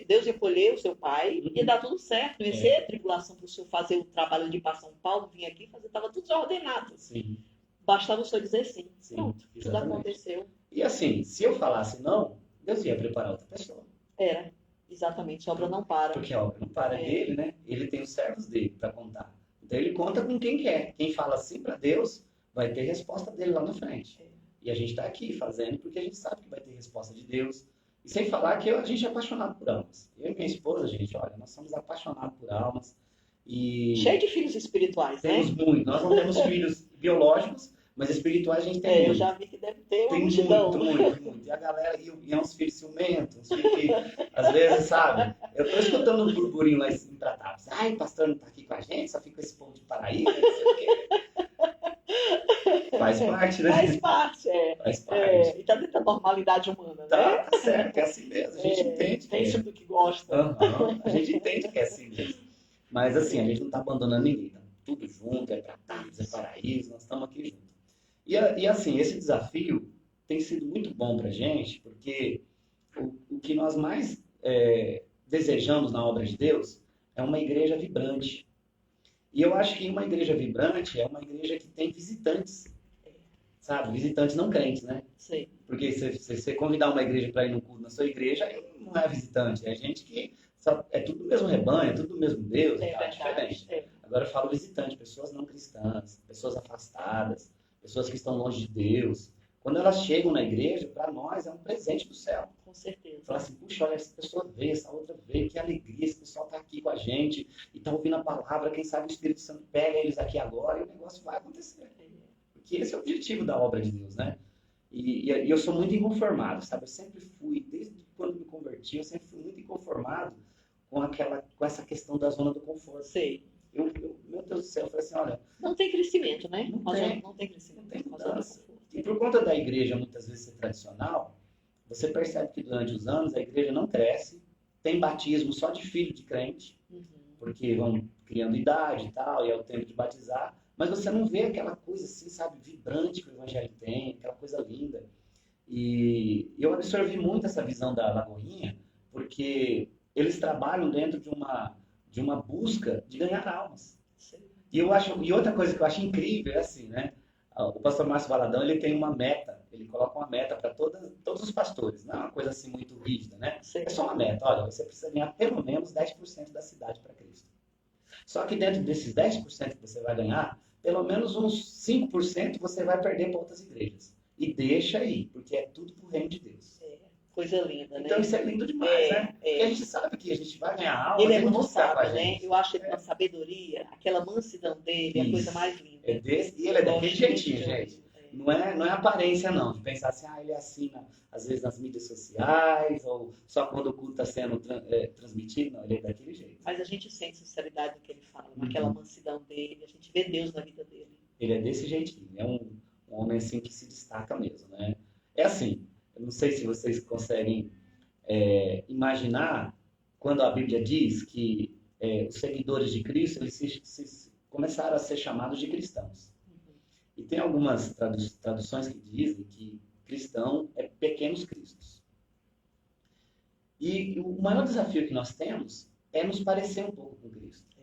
Deus ia colher o seu pai, ia dar tudo certo, não ia ser tribulação para o senhor fazer o trabalho de ir para São Paulo, vir aqui fazer, estava tudo já ordenado. Sim. Bastava o senhor dizer sim. Pronto, exatamente. tudo aconteceu. E assim, se eu falasse não, Deus ia preparar outra pessoa. Era, exatamente, a obra não para. Porque a obra não para dele, né? Ele tem os servos dele para contar. Então ele conta com quem quer. Quem fala sim para Deus, vai ter resposta dele lá na frente. E a gente está aqui fazendo porque a gente sabe que vai ter resposta de Deus. E sem falar que a gente é apaixonado por almas. Eu e minha esposa, gente, olha, nós somos apaixonados por almas. E cheio de filhos espirituais, temos né? muito. Nós não temos filhos biológicos, mas espirituais a gente tem muito. Eu já vi que deve ter uma tem multidão. muito. E a galera, e é uns filhos ciumentos, uns filhos que, às vezes, sabe? Eu tô escutando um burburinho lá em Pratápolis. Ai, o pastor não tá aqui com a gente, só fica esse povo de Paraíba, não sei o quê. Faz parte, né? Faz parte, Faz parte. E tá dentro da normalidade humana, né? Tá certo, é assim mesmo. A gente entende. Tem isso do que gosta. A gente entende que é assim mesmo. Mas assim, a gente não tá abandonando ninguém. Tá tudo junto, é Pratápolis, é Paraíso, nós estamos aqui juntos. E assim, esse desafio tem sido muito bom pra gente, porque o que nós mais desejamos na obra de Deus é uma igreja vibrante. E eu acho que uma igreja vibrante é uma igreja que tem visitantes. Sabe? Visitantes não crentes, né? Sim. Porque se você convidar uma igreja para ir no culto na sua igreja, aí não é visitante, é gente que é tudo do mesmo rebanho, é tudo do mesmo Deus, é diferente. Agora eu falo visitante, pessoas não cristãs, pessoas afastadas, pessoas que estão longe de Deus. Quando elas chegam na igreja, para nós é um presente do céu. Com certeza. Falar assim, puxa, olha, essa pessoa veio, essa outra veio, que alegria, esse pessoal está aqui com a gente e está ouvindo a palavra, quem sabe o Espírito Santo pega eles aqui agora e o negócio vai acontecer. Porque esse é o objetivo da obra de Deus, né? E eu sou muito inconformado, sabe? Eu sempre fui, desde quando me converti, eu sempre fui muito inconformado com essa questão da zona do conforto. Sei. Meu Deus do céu, eu falei assim, olha... Não tem crescimento, né? Não tem crescimento. Não tem mudança. E por conta da igreja muitas vezes ser tradicional, você percebe que durante os anos a igreja não cresce, tem batismo só de filho de crente, porque vão criando idade e tal, e é o tempo de batizar, mas você não vê aquela coisa assim, sabe, vibrante que o evangelho tem, aquela coisa linda. E eu absorvi muito essa visão da Lagoinha, porque eles trabalham dentro de uma busca de ganhar almas. E outra coisa que eu acho incrível é assim, né? O pastor Márcio Valadão, ele tem uma meta, ele coloca uma meta para todos os pastores, não é uma coisa assim muito rígida, né? É só uma meta, olha, você precisa ganhar pelo menos 10% da cidade para Cristo. Só que dentro desses 10% que você vai ganhar, pelo menos uns 5% você vai perder para outras igrejas. E deixa aí, porque é tudo pro reino de Deus. Coisa linda, né? Então isso é lindo demais, né? Porque a gente sabe que a gente vai ganhar alma. Ele é muito sábio, né? Eu acho ele uma sabedoria, aquela mansidão dele, isso. A coisa mais linda. E ele é daquele jeitinho, gente. Não é aparência, não, de pensar assim, ele assina, às vezes, nas mídias sociais, ou só quando o culto está sendo transmitido. Não, ele é daquele jeito. Mas a gente sente sinceridade no que ele fala, naquela mansidão dele, a gente vê Deus na vida dele. Ele é desse jeitinho, é um homem assim que se destaca mesmo, né? É assim, eu não sei se vocês conseguem imaginar quando a Bíblia diz que os seguidores de Cristo, eles começaram a ser chamados de cristãos. E tem algumas traduções que dizem que cristão é pequenos cristos. E o maior desafio que nós temos é nos parecer um pouco com Cristo.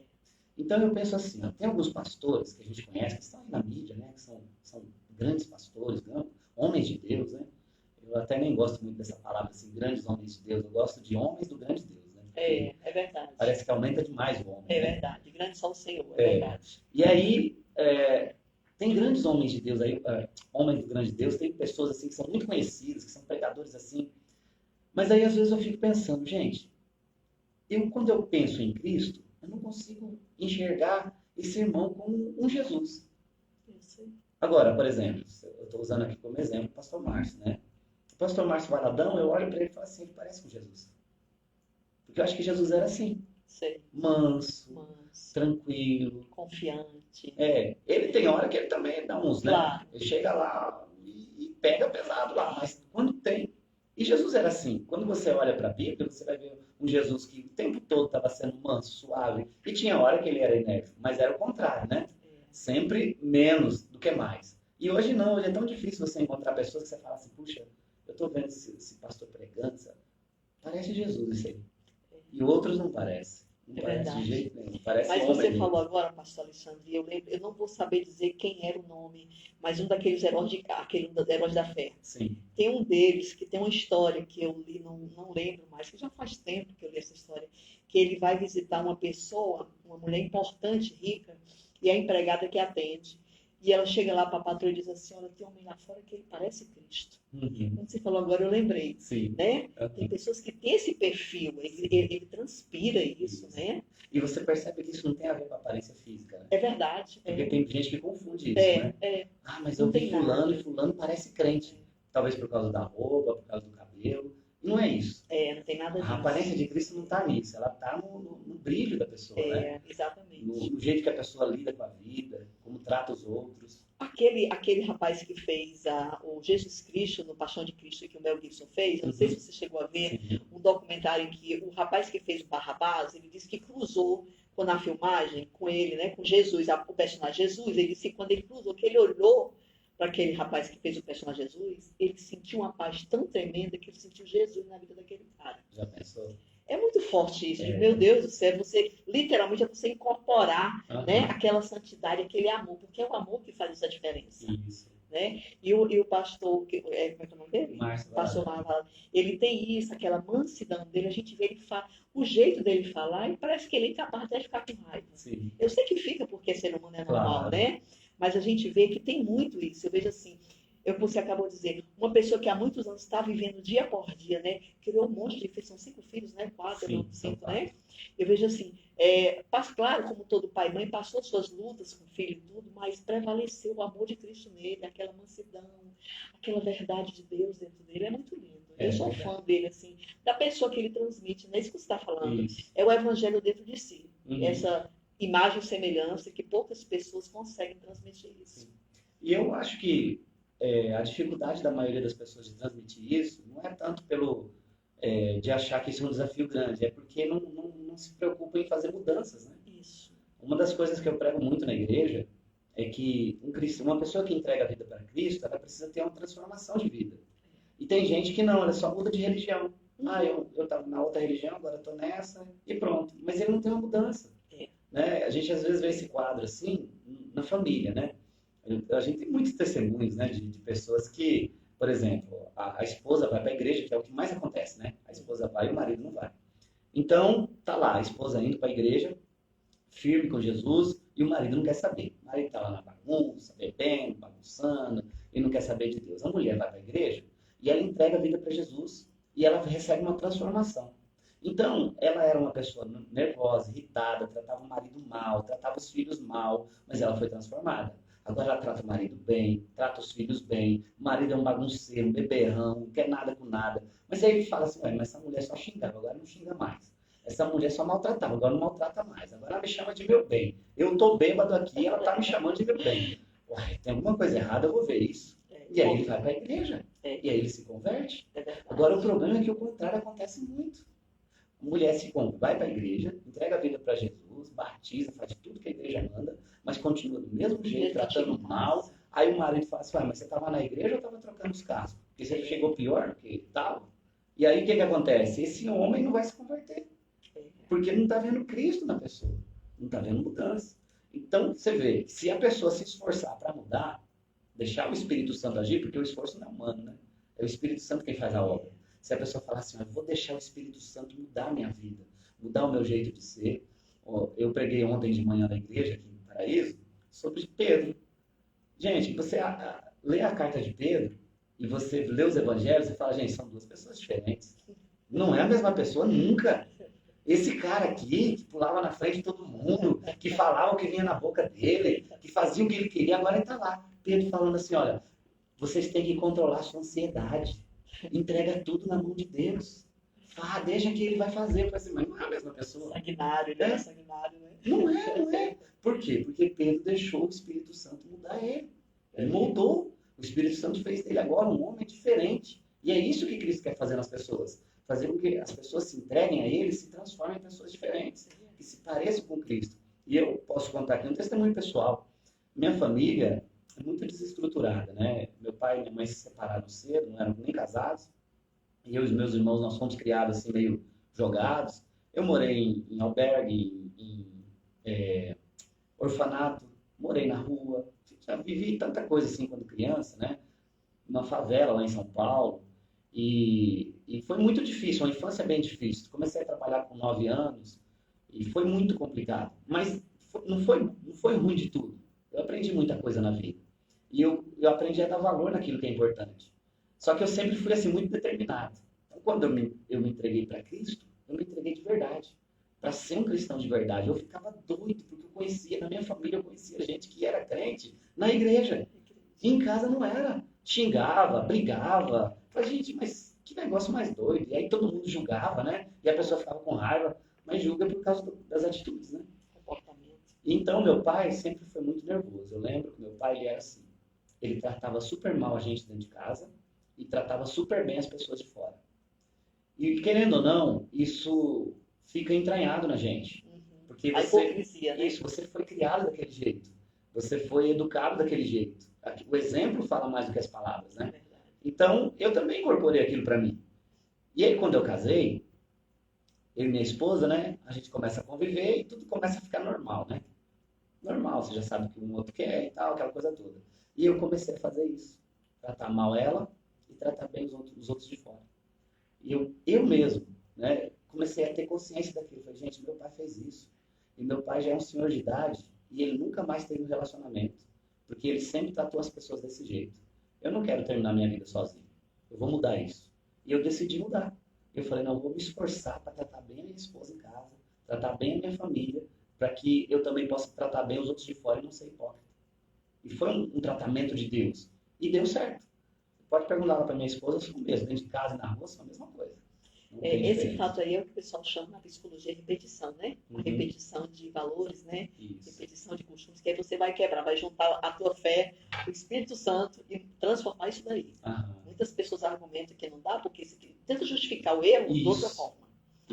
Então eu penso assim, ó, tem alguns pastores que a gente conhece, que estão aí na mídia, né, que são grandes pastores, homens de Deus, né? Eu até nem gosto muito dessa palavra, assim, grandes homens de Deus. Eu gosto de homens do grande Deus, né? É verdade. Parece que aumenta demais o homem. É né? verdade. Grande só o Senhor, é verdade. E aí, tem grandes homens de Deus aí, homens do grande Deus, tem pessoas assim que são muito conhecidas, que são pregadores assim. Mas aí às vezes eu fico pensando, gente, quando eu penso em Cristo, eu não consigo enxergar esse irmão como um Jesus. Agora, por exemplo, eu estou usando aqui como exemplo o pastor Márcio, né? O pastor Márcio Valadão, eu olho para ele e falo assim, ele parece com Jesus. Porque eu acho que Jesus era assim. Sei. Manso, tranquilo. Confiante. Ele tem hora que ele também dá uns, né? Claro. Ele chega lá e pega pesado lá, mas quando tem... E Jesus era assim. Quando você olha para a Bíblia, você vai ver um Jesus que o tempo todo estava sendo manso, suave. E tinha hora que ele era enérgico, mas era o contrário, né? Sempre menos do que mais. E hoje não, hoje é tão difícil você encontrar pessoas que você fala assim, puxa, eu estou vendo esse pastor pregando, sabe? Parece Jesus isso aí. E outros não parece. Não parece verdade. de jeito nenhum. Parece mas homem você mesmo. falou agora, pastor Alexandre, eu não vou saber dizer quem era o nome, mas um daqueles heróis heróis da fé. Sim. Tem um deles que tem uma história que eu li, não lembro mais, que já faz tempo que eu li essa história, que ele vai visitar uma pessoa, uma mulher importante, rica, e a empregada que atende. E ela chega lá para a patroa e diz assim, olha, tem um homem lá fora que ele parece Cristo. Quando você falou agora, eu lembrei. Sim. Né? Tem pessoas que têm esse perfil, ele transpira isso, né? E você percebe que isso não tem a ver com a aparência física, né? É verdade. Porque tem gente que confunde isso, né? Ah, mas eu vi fulano e fulano parece crente. Talvez por causa da roupa, por causa do cabelo. Não é isso. Não tem nada disso. A aparência de Cristo não está nisso. Ela está no brilho da pessoa, né? Exatamente. No jeito que a pessoa lida com a vida, como trata os outros. Aquele rapaz que fez o Jesus Cristo, no Paixão de Cristo, que o Mel Gibson fez, eu não sei se você chegou a ver, um documentário em que o rapaz que fez o Barrabás, ele disse que cruzou, quando na filmagem, com ele, né, com Jesus, o personagem Jesus, ele disse que quando ele cruzou, que ele olhou para aquele rapaz que fez o personagem Jesus, ele sentiu uma paz tão tremenda que ele sentiu Jesus na vida daquele cara. Já pensou? É muito forte isso. Meu Deus do céu, você literalmente é você incorporar né, aquela santidade, aquele amor, porque é o amor que faz essa diferença. Isso. Né? E o pastor, como é que é o nome dele? Pastor Márcio, ele tem isso, aquela mansidão dele, a gente vê ele o jeito dele falar e parece que ele é capaz de ficar com raiva. Sim. Eu sei que fica porque ser humano é normal, né? Mas a gente vê que tem muito isso. Eu vejo assim, você acabou de dizer, uma pessoa que há muitos anos está vivendo dia por dia, né? Criou um monte de filhos, são 5 filhos, né? 4, 5, né? Eu vejo assim, claro, como todo pai e mãe, passou suas lutas com o filho e tudo, mas prevaleceu o amor de Cristo nele, aquela mansidão, aquela verdade de Deus dentro dele, é muito lindo. Eu sou fã dele, assim, da pessoa que ele transmite, não é isso que você está falando, é o evangelho dentro de si, essa imagem e semelhança que poucas pessoas conseguem transmitir isso. E eu acho que a dificuldade da maioria das pessoas de transmitir isso não é tanto de achar que isso é um desafio grande, é porque não se preocupam em fazer mudanças, né? Isso. Uma das coisas que eu prego muito na igreja é que uma pessoa que entrega a vida para Cristo, ela precisa ter uma transformação de vida. E tem gente que não, ela só muda de religião. Eu estava na outra religião, agora estou nessa, e pronto. Mas ele não tem uma mudança. Né? A gente às vezes vê esse quadro assim na família, né? A gente tem muitos testemunhos, né, de pessoas que, por exemplo, a esposa vai para a igreja, que é o que mais acontece, né? A esposa vai e o marido não vai. Então, tá lá, a esposa indo para a igreja, firme com Jesus, e o marido não quer saber. O marido está lá na bagunça, bebendo, bagunçando, e não quer saber de Deus. A mulher vai para a igreja e ela entrega a vida para Jesus, e ela recebe uma transformação. Então, ela era uma pessoa nervosa, irritada, tratava o marido mal, tratava os filhos mal, mas ela foi transformada. Agora ela trata o marido bem, trata os filhos bem, o marido é um bagunceiro, um beberrão, não quer nada com nada. Mas aí ele fala assim, mas essa mulher só xingava, agora não xinga mais. Essa mulher só maltratava, agora não maltrata mais. Agora ela me chama de meu bem. Eu estou bêbado aqui e ela está me chamando de meu bem. Uai, tem alguma coisa errada, eu vou ver isso. E aí ele vai para a igreja. E aí ele se converte. Agora o problema é que o contrário acontece muito. A mulher vai para a igreja, entrega a vida para Jesus, batiza, faz tudo que a igreja manda, mas continua do mesmo jeito, tratando mal, Aí o marido fala assim, mas você estava na igreja ou estava trocando os carros? Porque você chegou pior do que estava. E aí o que acontece? Esse homem não vai se converter. Porque não está vendo Cristo na pessoa. Não está vendo mudança. Então, você vê, se a pessoa se esforçar para mudar, deixar o Espírito Santo agir, porque o esforço não é humano, né? É o Espírito Santo quem faz a obra. Se a pessoa falar assim, eu vou deixar o Espírito Santo mudar a minha vida, mudar o meu jeito de ser. Eu preguei ontem de manhã na igreja, aqui no Paraíso, sobre Pedro. Gente, você lê a carta de Pedro e você lê os evangelhos e fala, gente, são duas pessoas diferentes. Não é a mesma pessoa nunca. Esse cara aqui, que pulava na frente de todo mundo, que falava o que vinha na boca dele, que fazia o que ele queria, agora ele está lá. Pedro falando assim, olha, vocês têm que controlar a sua ansiedade. Entrega tudo na mão de Deus. Deixa que ele vai fazer. Mas não é a mesma pessoa. Sanguinário, né? Sanguinário, né? Não é. Por quê? Porque Pedro deixou o Espírito Santo mudar ele. Ele mudou. O Espírito Santo fez dele agora um homem diferente. E é isso que Cristo quer fazer nas pessoas. Fazer com que as pessoas se entreguem a ele e se transformem em pessoas diferentes. Que se pareçam com Cristo. E eu posso contar aqui um testemunho pessoal. Minha família é muito desestruturada, né? Meu pai e minha mãe se separaram cedo, não eram nem casados. E eu e os meus irmãos, nós fomos criados assim, meio jogados. Eu morei em albergue, em orfanato, morei na rua. Já vivi tanta coisa assim quando criança, né? Uma favela lá em São Paulo. E foi muito difícil, uma infância bem difícil. Comecei a trabalhar com 9 anos e foi muito complicado. Mas não foi ruim de tudo. Eu aprendi muita coisa na vida. E eu aprendi a dar valor naquilo que é importante. Só que eu sempre fui assim muito determinado. Então, quando eu me entreguei para Cristo, eu me entreguei de verdade. Para ser um cristão de verdade. Eu ficava doido, porque eu conhecia, na minha família, eu conhecia gente que era crente na igreja. E em casa não era. Xingava, brigava. Falei, gente, mas que negócio mais doido. E aí todo mundo julgava, né? E a pessoa ficava com raiva, mas julga por causa das atitudes, né? Então, meu pai sempre foi muito nervoso. Eu lembro que meu pai, ele era assim. Ele tratava super mal a gente dentro de casa e tratava super bem as pessoas de fora. E, querendo ou não, isso fica entranhado na gente. Porque a hipocrisia, né? Isso, você foi criado daquele jeito. Você foi educado daquele jeito. O exemplo fala mais do que as palavras, né? Então, eu também incorporei aquilo para mim. E aí, quando eu casei, eu e minha esposa, né? A gente começa a conviver e tudo começa a ficar normal, né? Normal, você já sabe o que um outro quer e tal, aquela coisa toda. E eu comecei a fazer isso. Tratar mal ela e tratar bem os outros de fora. E eu mesmo, né? Comecei a ter consciência daquilo. Falei, gente, meu pai fez isso. E meu pai já é um senhor de idade e ele nunca mais teve um relacionamento. Porque ele sempre tratou as pessoas desse jeito. Eu não quero terminar minha vida sozinho. Eu vou mudar isso. E eu decidi mudar. Eu falei, não, eu vou me esforçar para tratar bem a minha esposa em casa, tratar bem a minha família, para que eu também possa tratar bem os outros de fora e não ser hipócrita. E foi um tratamento de Deus. E deu certo. Você pode perguntar lá para minha esposa, eu sou o mesmo. Dentro de casa e na rua, são a mesma coisa. Esse fato aí é o que o pessoal chama na psicologia de repetição, né? A repetição de valores, né? Isso. Repetição de costumes, que aí você vai quebrar, vai juntar a tua fé, o Espírito Santo e transformar isso daí. Muitas pessoas argumentam que não dá, porque tenta justificar o erro de outra forma.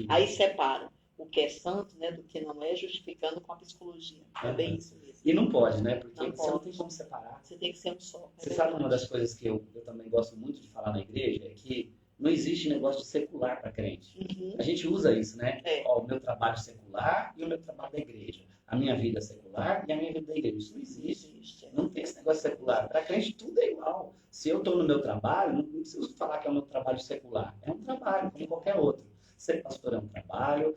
Aí separam o que é santo, né, do que não é, justificando com a psicologia. É bem isso mesmo. E não pode, né? Porque você não tem como separar. Você tem que ser um só. Você sabe uma das coisas que eu também gosto muito de falar na igreja? É que não existe negócio de secular para crente. A gente usa isso, né? Ó, o meu trabalho secular e o meu trabalho da igreja. A minha vida secular e a minha vida da igreja. Isso não existe. Não tem esse negócio secular. Para crente tudo é igual. Se eu estou no meu trabalho, não preciso falar que é o meu trabalho secular. É um trabalho, como qualquer outro. Ser pastor é um trabalho,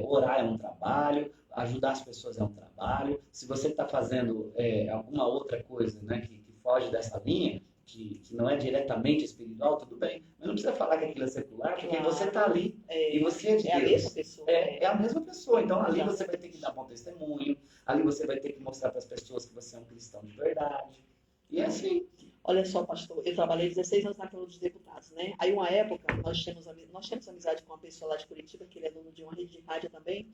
orar é um trabalho, ajudar as pessoas é um trabalho. Se você está fazendo alguma outra coisa, né, que foge dessa linha, que não é diretamente espiritual, tudo bem. Mas não precisa falar que aquilo é secular, porque você está ali e você é de Deus. É a mesma pessoa. É a mesma pessoa. Então ali você vai ter que dar bom testemunho, ali você vai ter que mostrar para as pessoas que você é um cristão de verdade. E é assim. Olha só, pastor, eu trabalhei 16 anos na Câmara dos Deputados, né? Aí, uma época, nós temos amizade com uma pessoa lá de Curitiba, que ele é dono de uma rede de rádio também.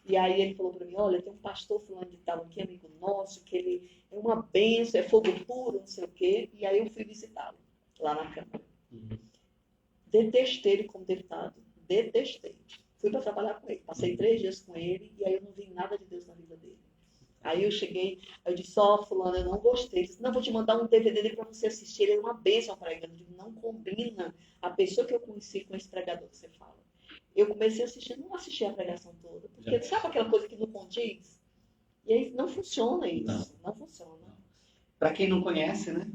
E aí ele falou para mim, olha, tem um pastor fulano de tal aqui, amigo nosso, que ele é uma bênção, é fogo puro, não sei o quê. E aí eu fui visitá-lo, lá na Câmara. Detestei ele como deputado, detestei. Fui para trabalhar com ele, passei 3 dias com ele, e aí eu não vi nada de Deus na vida dele. Aí eu cheguei, aí eu disse, fulano, eu não gostei. Ele disse, não, vou te mandar um DVD para você assistir. Ele é uma bênção pregando. Eu digo, não combina a pessoa que eu conheci com esse pregador que você fala. Eu comecei a assistir, não assisti a pregação toda, porque sabe aquela coisa que não condiz? E aí não funciona isso, não funciona. Para quem não conhece, né?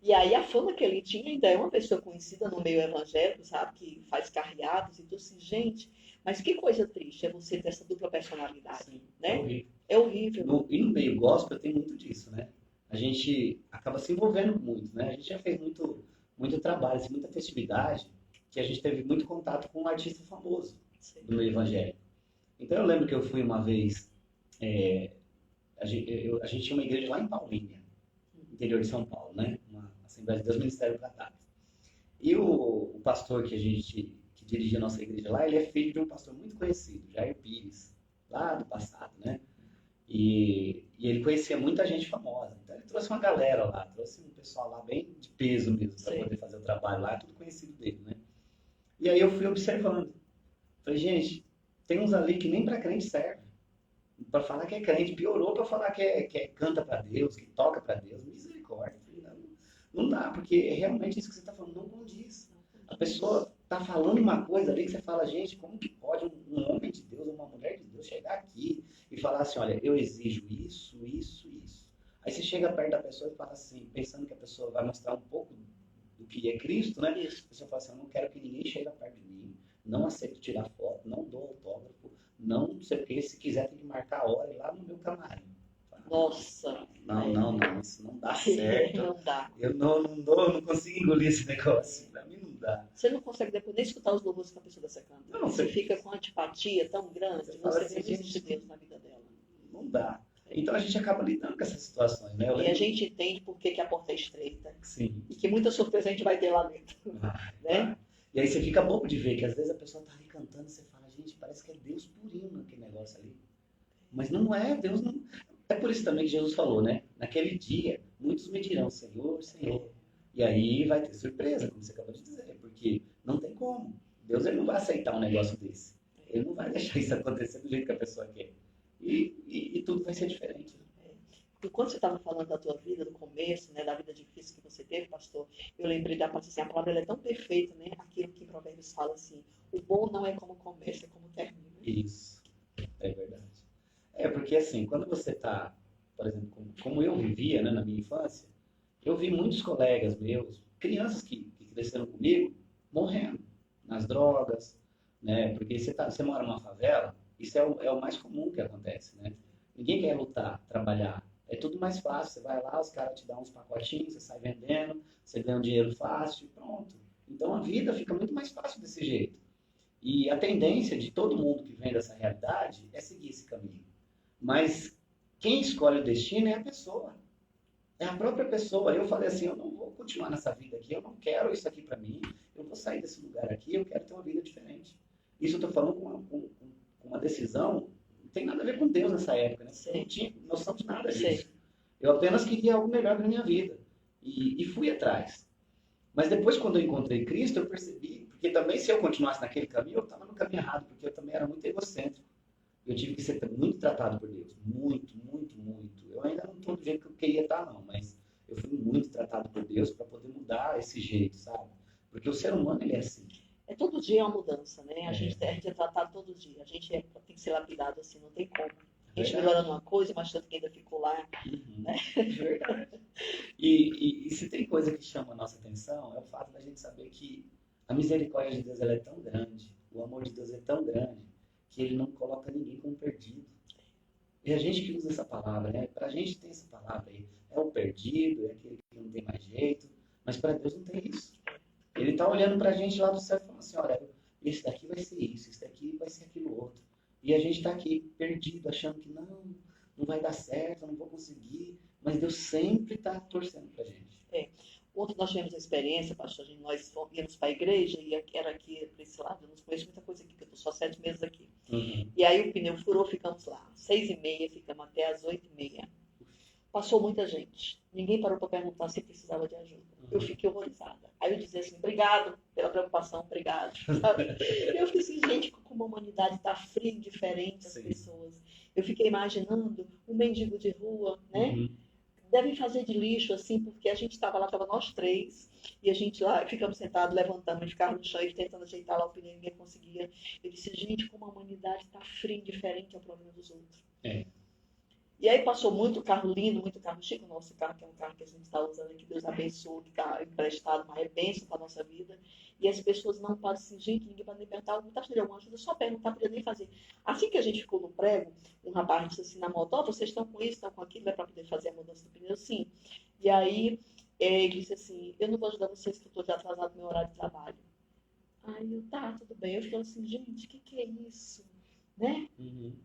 E aí a fama que ele tinha ainda é uma pessoa conhecida no meio evangélico, sabe, que faz carreados e tudo assim, gente, mas que coisa triste é você ter essa dupla personalidade, Sim, né? É horrível. E no meio gospel tem muito disso, né? A gente acaba se envolvendo muito, né? A gente já fez muito trabalho, assim, muita festividade, que a gente teve muito contato com um artista famoso do meio evangélico. Então eu lembro que eu fui uma vez, a gente tinha uma igreja lá em Paulínia, interior de São Paulo, né? Uma Assembleia de Deus Ministério Tratado. E o pastor que dirigia a nossa igreja lá, ele é filho de um pastor muito conhecido, Jair Pires, lá do passado, né? E ele conhecia muita gente famosa. Então ele trouxe uma galera lá, trouxe um pessoal lá bem de peso mesmo, para poder fazer o trabalho lá, tudo conhecido dele, né? E aí eu fui observando. Falei, gente, tem uns ali que nem para crente serve. Para falar que é crente, piorou para falar que canta para Deus, que toca para Deus. Misericórdia. Não dá, porque realmente isso que você está falando não condiz. A pessoa está falando uma coisa ali que você fala, gente, como que pode um homem de Deus, uma mulher de Deus chegar aqui e falar assim, olha, eu exijo isso, isso, isso. Aí você chega perto da pessoa e fala assim, pensando que a pessoa vai mostrar um pouco do que é Cristo, né? Isso. A pessoa fala assim, eu não quero que ninguém chegue perto de mim, não aceito tirar foto, não dou autógrafo, não sei o que, se quiser tem que marcar a hora e lá no meu camarim. Nossa. Não, isso não dá certo. Não dá. Eu não consigo engolir esse negócio. Pra mim não dá. Você não consegue depois nem escutar os louvores que a pessoa está cantando. Não, você fica com antipatia tão grande, você você assim, resiste Deus na vida dela. Não dá. Então a gente acaba lidando com essas situações, né? E a gente entende por que a porta é estreita. Sim. E que muita surpresa a gente vai ter lá dentro. Né? E aí você fica bobo de ver que às vezes a pessoa tá ali cantando e você fala, gente, parece que é Deus purinho naquele negócio ali. Mas não é, Deus não... É por isso também que Jesus falou, né? Naquele dia, muitos me dirão, Senhor, Senhor. E aí vai ter surpresa, como você acabou de dizer, porque não tem como. Deus ele não vai aceitar um negócio desse. Ele não vai deixar isso acontecer do jeito que a pessoa quer. E tudo vai ser diferente. E quando você estava falando da tua vida, do começo, né, da vida difícil que você teve, pastor, eu lembrei da parte assim, a palavra ela é tão perfeita, né? Aquilo que em Provérbios fala assim, o bom não é como começa, é como termina. Isso, é verdade. Porque assim, quando você está, por exemplo, como eu vivia, né, na minha infância, eu vi muitos colegas meus, crianças que cresceram comigo, morrendo nas drogas, né? Porque você mora numa favela, isso é o mais comum que acontece, né? Ninguém quer lutar, trabalhar. É tudo mais fácil. Você vai lá, os caras te dão uns pacotinhos, você sai vendendo, você ganha um dinheiro fácil e pronto. Então a vida fica muito mais fácil desse jeito. E a tendência de todo mundo que vem dessa realidade é seguir esse caminho. Mas quem escolhe o destino é a pessoa. É a própria pessoa. Eu falei assim, eu não vou continuar nessa vida aqui, eu não quero isso aqui para mim, eu vou sair desse lugar aqui, eu quero ter uma vida diferente. Isso eu estou falando com uma decisão, não tem nada a ver com Deus nessa época, né? Eu não tinha noção de nada disso. Eu apenas queria algo melhor para minha vida. E fui atrás. Mas depois, quando eu encontrei Cristo, eu percebi, porque também se eu continuasse naquele caminho, eu estava no caminho errado, porque eu também era muito egocêntrico. Eu tive que ser muito tratado por Deus. Muito, muito, muito. Eu ainda não estou do jeito que eu queria estar, não. Mas eu fui muito tratado por Deus para poder mudar esse jeito, sabe? Porque o ser humano, ele é assim. Todo dia é uma mudança, né? A gente é tratado todo dia. A gente tem que ser lapidado assim, não tem como. A gente melhorando uma coisa, mas tanto que ainda ficou lá. Né? Verdade. E se tem coisa que chama a nossa atenção, é o fato da gente saber que a misericórdia de Deus ela é tão grande, o amor de Deus é tão grande, que ele não coloca ninguém como perdido. E a gente que usa essa palavra, né? Pra gente tem essa palavra aí. É o perdido, é aquele que não tem mais jeito. Mas para Deus não tem isso. Ele tá olhando pra gente lá do céu e falando assim, olha, esse daqui vai ser isso, esse daqui vai ser aquilo outro. E a gente tá aqui perdido, achando que não vai dar certo, eu não vou conseguir. Mas Deus sempre tá torcendo pra gente. Ontem nós tivemos a experiência, pastor, nós íamos para a igreja e era aqui para esse lado, eu não conheço muita coisa aqui, porque eu estou só 7 meses aqui. E aí o pneu furou, ficamos lá, 6h30, ficamos até as 8h30. Passou muita gente. Ninguém parou para perguntar se precisava de ajuda. Eu fiquei horrorizada. Aí eu dizia assim, obrigado pela preocupação, obrigado. Sabe? Eu fiquei assim, gente, como a humanidade está fria e diferente as pessoas. Eu fiquei imaginando um mendigo de rua, né? Devem fazer de lixo, assim, porque a gente estava lá, estava nós três, e a gente lá, ficamos sentados, levantando, e ficava no chão, e tentando ajeitar lá o pneu, ninguém conseguia. Eu disse, gente, como a humanidade está fria e diferente ao problema dos outros. E aí passou muito carro lindo, muito carro chique, o nosso carro, que é um carro que a gente está usando aqui, Deus abençoe, que está emprestado, mas é bênção para a nossa vida. E as pessoas não podem assim, gente, ninguém vai nem perguntar, não está precisando de alguma ajuda, só perguntar, não podia nem fazer. Assim que a gente ficou no prego, um rapaz disse assim na moto, vocês estão com isso, estão com aquilo, é para poder fazer a mudança do pneu? Sim. E aí ele disse assim, eu não vou ajudar vocês, que eu estou já atrasado no meu horário de trabalho. Aí eu, tá, tudo bem. Eu falei assim, gente, o que é isso? Né?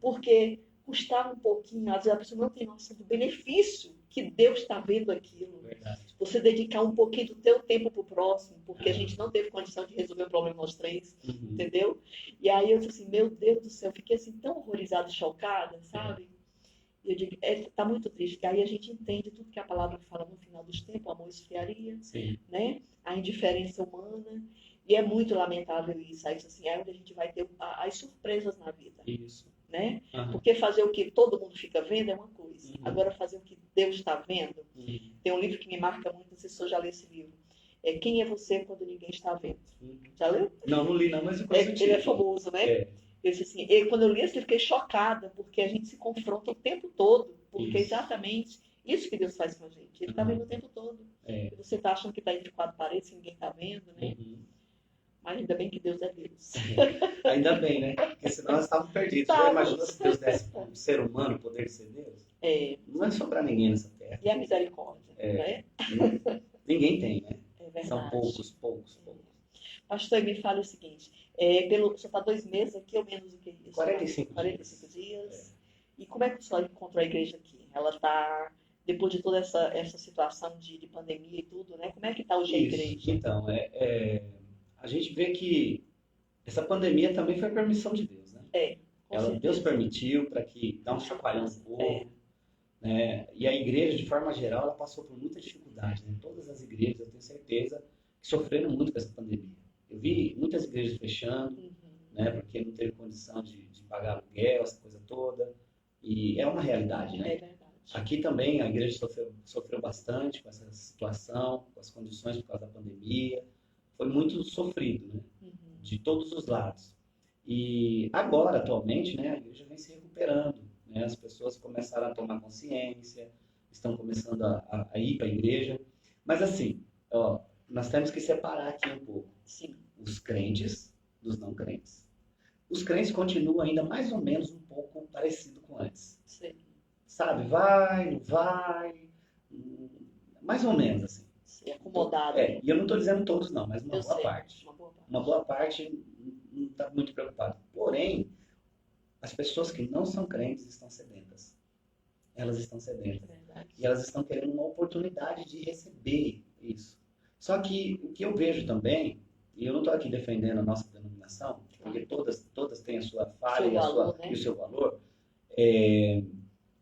Porque custava um pouquinho, às vezes a pessoa não tem noção do benefício que Deus está vendo aquilo. Verdade. Você dedicar um pouquinho do teu tempo para o próximo, porque a gente não teve condição de resolver o problema nós três, entendeu? E aí eu disse assim, meu Deus do céu, eu fiquei assim tão horrorizada, chocada, sabe? E eu digo, tá muito triste, que aí a gente entende tudo que a palavra fala no final dos tempos, o amor esfriaria, né? A indiferença humana, e é muito lamentável isso, aí assim, é onde a gente vai ter as surpresas na vida. Isso. Né? Porque fazer o que todo mundo fica vendo é uma coisa. Agora, fazer o que Deus está vendo. Tem um livro que me marca muito, não sei se você já leu esse livro. Quem é você quando ninguém está vendo? Já leu? Não li não, mas eu conheço. Ele é famoso, né? Eu disse assim, quando eu li esse livro, fiquei chocada, porque a gente se confronta o tempo todo. Porque é exatamente isso que Deus faz com a gente. Ele está vendo o tempo todo. E você está achando que está entre quatro paredes e ninguém está vendo, né? Mas ainda bem que Deus é Deus. Ainda bem, né? Porque senão nós estávamos perdidos. Já imaginou se Deus desse para um ser humano o poder de ser Deus? Não é sobrar ninguém nessa terra. E a misericórdia, né? Ninguém tem, né? É verdade. São poucos. Pastor, me fala o seguinte, o senhor está 2 meses aqui, ou menos do que isso? 45 dias. E como é que o senhor encontrou a igreja aqui? Ela está, depois de toda essa situação de pandemia e tudo, né? Como é que está hoje a igreja? Então, a gente vê que essa pandemia também foi permissão de Deus, né? Deus permitiu para que dá um chacoalhão no povo, né? E a igreja, de forma geral, ela passou por muita dificuldade, né? Todas as igrejas, eu tenho certeza, que sofreram muito com essa pandemia. Eu vi muitas igrejas fechando, né? Porque não teve condição de pagar aluguel, essa coisa toda. E é uma realidade, né? É verdade. Aqui também a igreja sofreu bastante com essa situação, com as condições por causa da pandemia. Foi muito sofrido, né? De todos os lados. E agora, atualmente, né, a igreja vem se recuperando, né? As pessoas começaram a tomar consciência, estão começando a ir para a igreja. Mas assim, nós temos que separar aqui um pouco. Os crentes dos não crentes. Os crentes continuam ainda mais ou menos um pouco parecido com antes. Sabe, vai, não vai, mais ou menos assim. Acomodado. E eu não estou dizendo todos não, mas uma boa parte. Uma boa parte não está muito preocupada. Porém, as pessoas que não são crentes estão sedentas. Elas estão sedentas. E elas estão querendo uma oportunidade de receber isso. Só que o que eu vejo também, e eu não estou aqui defendendo a nossa denominação, porque todas têm a sua falha e o seu valor,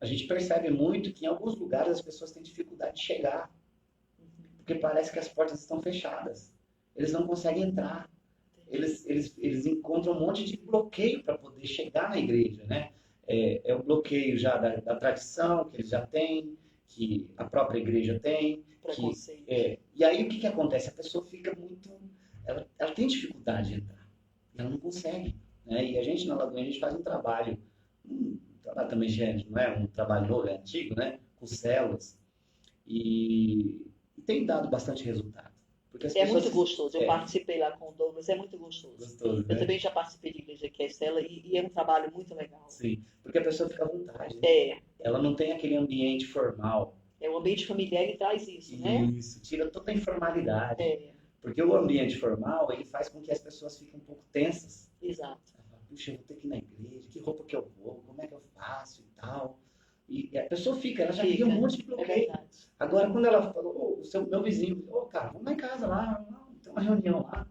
a gente percebe muito que em alguns lugares as pessoas têm dificuldade de chegar. Porque parece que as portas estão fechadas. Eles não conseguem entrar. Eles encontram um monte de bloqueio para poder chegar na igreja, né? É o bloqueio já da tradição que eles já têm, que a própria igreja tem. E aí o que acontece? A pessoa fica muito... Ela tem dificuldade de entrar. Ela não consegue. Né? E a gente na Lagoinha, a gente faz um trabalho também, gente, não é um trabalho novo, é antigo, né? Com células. E tem dado bastante resultado. Porque as pessoas... muito gostoso. Eu participei lá com o Douglas, é muito gostoso. Eu também já participei de igreja que é célula e é um trabalho muito legal. Sim, porque a pessoa fica à vontade. Né? Ela não tem aquele ambiente formal. O ambiente familiar que traz isso, né? Isso, tira toda a informalidade. Porque o ambiente formal, ele faz com que as pessoas fiquem um pouco tensas. Exato. Puxa, eu vou ter que ir na igreja, que roupa que eu vou, como é que eu faço e tal. E a pessoa ela já cria um monte de bloqueio. Agora, quando ela falou, meu vizinho, cara, vamos lá em casa lá, tem uma reunião lá.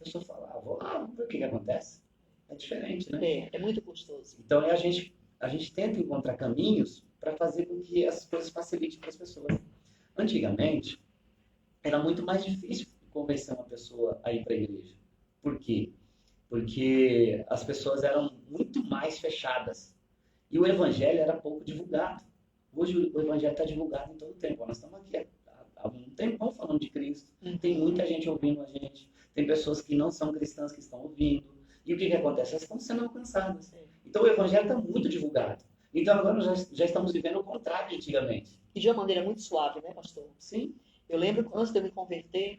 A pessoa fala, vou lá, vamos ver o que acontece. É diferente, né? É muito gostoso. Então, a gente tenta encontrar caminhos para fazer com que as coisas facilitem para as pessoas. Antigamente, era muito mais difícil convencer uma pessoa a ir para a igreja. Por quê? Porque as pessoas eram muito mais fechadas. E o evangelho era pouco divulgado. Hoje o evangelho está divulgado em todo o tempo. Nós estamos aqui há um tempão falando de Cristo. Tem muita gente ouvindo a gente. Tem pessoas que não são cristãs que estão ouvindo. E o que acontece? Elas estão sendo alcançadas. Então o evangelho está muito divulgado. Então agora nós já estamos vivendo o contrário de antigamente. E de uma maneira muito suave, né, pastor? Sim. Eu lembro, antes de eu me converter,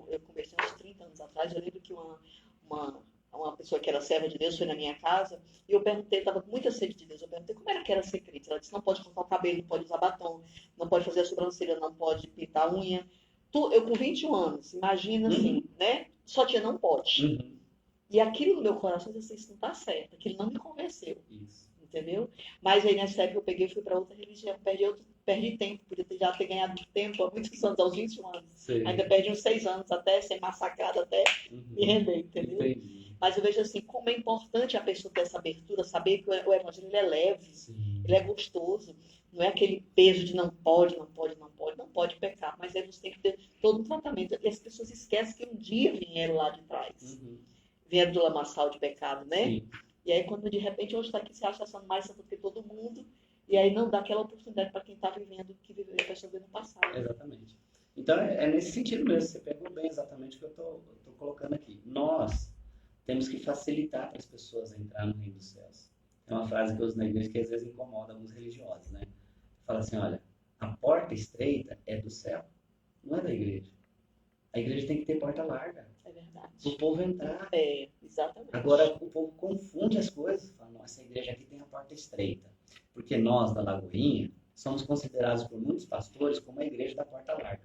eu converti uns 30 anos atrás, eu lembro que uma pessoa que era serva de Deus foi na minha casa e eu perguntei, estava com muita sede de Deus, eu perguntei como era que era ser crente. Ela disse, não pode cortar o cabelo, não pode usar batom, não pode fazer a sobrancelha, não pode pintar a unha. Eu com 21 anos, imagina assim, né? Só tinha não pode. E aquilo no meu coração, eu disse, isso não está certo, aquilo não me convenceu. Isso. Entendeu? Mas aí nessa época eu peguei e fui para outra religião, perdi tempo, podia já ter ganhado tempo há muitos anos, aos 21 anos. Sei. Ainda perdi uns 6 anos até ser massacrada, até me render, entendeu? Entendi. Mas eu vejo assim, como é importante a pessoa ter essa abertura, saber que o evangelho ele é leve, Sim. ele é gostoso, não é aquele peso de não pode pecar, mas aí você tem que ter todo um tratamento. E as pessoas esquecem que um dia vieram lá de trás, vieram do lamaçal de pecado, né? Sim. E aí quando de repente hoje está aqui se acha mais santo do que todo mundo, e aí não dá aquela oportunidade para quem está vivendo o que viveu a pessoa no passado. Exatamente. Então é nesse sentido mesmo, você pegou bem exatamente o que eu estou colocando aqui. Nós temos que facilitar para as pessoas entrar no reino dos céus. É uma frase que eu uso na igreja que às vezes incomoda alguns religiosos, né? Fala assim, olha, a porta estreita é do céu, não é da igreja. A igreja tem que ter porta larga. É verdade. Para o povo entrar. É, exatamente. Agora o povo confunde as coisas. Fala, nossa, essa igreja aqui tem a porta estreita. Porque nós, da Lagoinha, somos considerados por muitos pastores como a igreja da porta larga.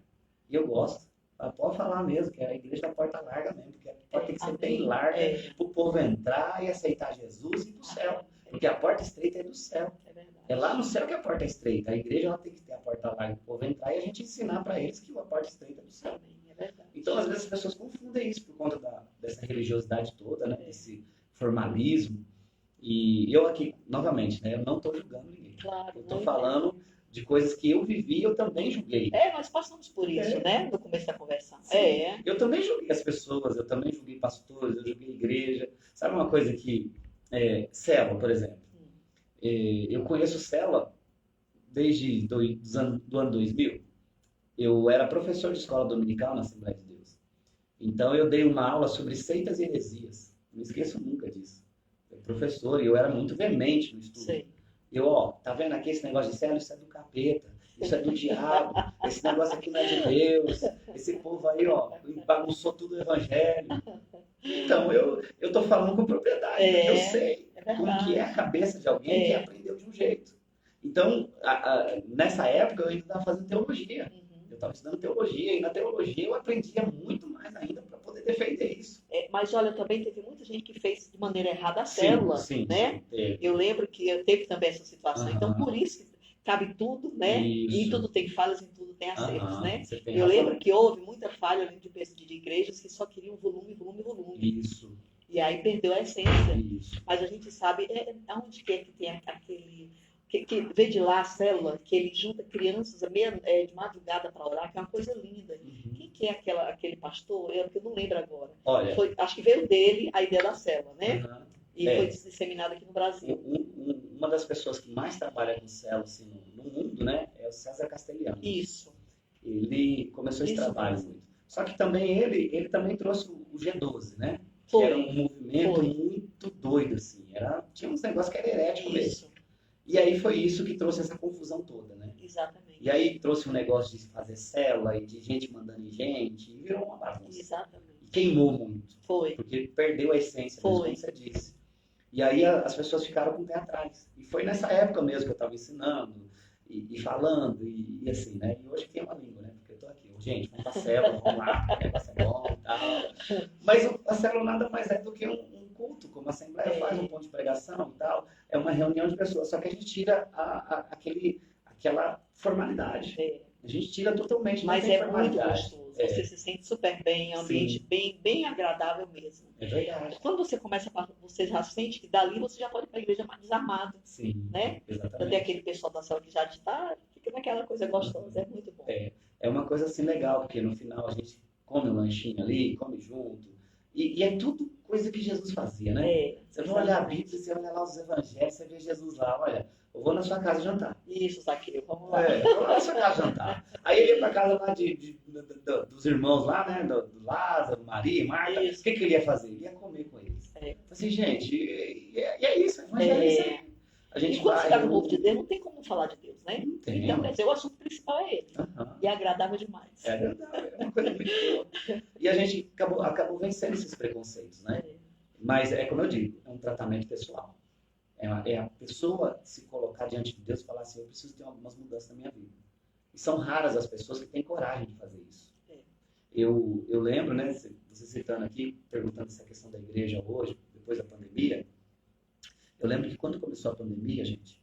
E eu gosto. Pode falar mesmo, que é a igreja da porta larga mesmo. Porque a porta tem que ser bem larga para o povo entrar e aceitar Jesus e ir para o céu. Porque a porta estreita é do céu. É verdade. É lá no céu que a porta é estreita. A igreja ela tem que ter a porta larga para o povo entrar e a gente ensinar para eles que a porta estreita é do céu. É verdade. Então, às vezes, as pessoas confundem isso por conta dessa religiosidade toda, né? Desse formalismo. E eu aqui, novamente, né? Eu não estou julgando ninguém. Claro. Eu estou falando de coisas que eu vivi e eu também julguei. Nós passamos por isso, né? No começo da conversa. Sim. Eu também julguei as pessoas, eu também julguei pastores, eu julguei igreja. Sabe uma coisa que... célula, por exemplo. Eu conheço célula desde do ano 2000. Eu era professor de escola dominical na Assembleia de Deus. Então, eu dei uma aula sobre seitas e heresias. Não esqueço nunca disso. Eu professor, e eu era muito veemente no estudo. Sei. Eu, tá vendo aqui esse negócio de célula? Isso é do capeta. Isso é do diabo. Esse negócio aqui não é de Deus. Esse povo aí, bagunçou tudo o evangelho. Então, eu tô falando com propriedade. Eu sei como que é a cabeça de alguém que aprendeu de um jeito. Então, nessa época, eu ainda estava fazendo teologia. Eu estava estudando teologia, e na teologia eu aprendia muito mais ainda para poder defender isso. Mas olha, também teve muita gente que fez de maneira errada a célula, né? Sim, eu lembro que teve também essa situação. Então, por isso que cabe tudo, né? Isso. E em tudo tem falhas, em tudo tem acertos, né? Eu lembro que houve muita falha, eu lembro de igrejas que só queriam volume. Isso. E aí perdeu a essência. Isso. Mas a gente sabe aonde que é que tem aquele... Que vê de lá a célula, que ele junta crianças de madrugada para orar, que é uma coisa linda. Quem que é aquele pastor? Eu não lembro agora. Olha, acho que veio dele a ideia da célula, né? E foi disseminada aqui no Brasil. Uma das pessoas que mais trabalha com célula assim, no mundo, né, é o César Castelhano. Isso. Ele começou esse trabalho muito. Só que também ele também trouxe o G12, né? Foi. Que era um movimento muito doido, assim. Tinha uns negócios que era herético mesmo. E aí foi isso que trouxe essa confusão toda, né? Exatamente. E aí trouxe um negócio de fazer célula e de gente mandando em gente, e virou uma bagunça. Exatamente. E queimou muito. Foi. Porque perdeu a essência, como você disse. E aí as pessoas ficaram com o pé atrás. E foi nessa época mesmo que eu estava ensinando e falando, e assim, né? E hoje tem uma língua, né? Porque eu tô aqui, gente, vamos pra célula, vamos lá, o negócio é bom e tal. Mas a célula nada mais é do que um culto, como a Assembleia faz, um ponto de pregação e tal. É uma reunião de pessoas, só que a gente tira aquela formalidade. A gente tira totalmente, não Mas tem é muito formalidade. gostoso. Você se sente super bem, é um ambiente Sim, bem, bem agradável mesmo. é verdade. Quando você começa, você já sente que dali você já pode ir para a igreja mais desarmado, Sim, né? Já tem exatamente. aquele pessoal da célula que já está, fica naquela coisa gostosa, é muito bom. É uma coisa assim legal, porque no final a gente come um lanchinho ali, come junto. E é tudo coisa que Jesus fazia, né? Você vai olhar a Bíblia, você olha lá os evangelhos, você vê Jesus lá, olha, eu vou na sua casa jantar. Isso, Zaqueu, vamos lá. Eu vou lá na sua casa jantar. Aí ele ia pra casa lá dos irmãos lá, né? Do Lázaro, Maria, Marta. Isso. O que ele ia fazer? Ele ia comer com eles. É. Assim, gente, e é isso, o evangelho é isso aí. A gente E quando se está no vai. povo de Deus, não tem como falar de Deus, né? Não tem. Então, quer dizer, o assunto principal é ele. Aham. E é agradável demais. É verdade, é uma coisa muito boa. E a gente acabou vencendo esses preconceitos, né? Mas é como eu digo, é um tratamento pessoal. É a pessoa se colocar diante de Deus e falar assim, eu preciso ter algumas mudanças na minha vida. E são raras as pessoas que têm coragem de fazer isso. Eu lembro, né, você citando aqui, perguntando essa questão da igreja hoje, depois da pandemia, eu lembro que quando começou a pandemia, gente,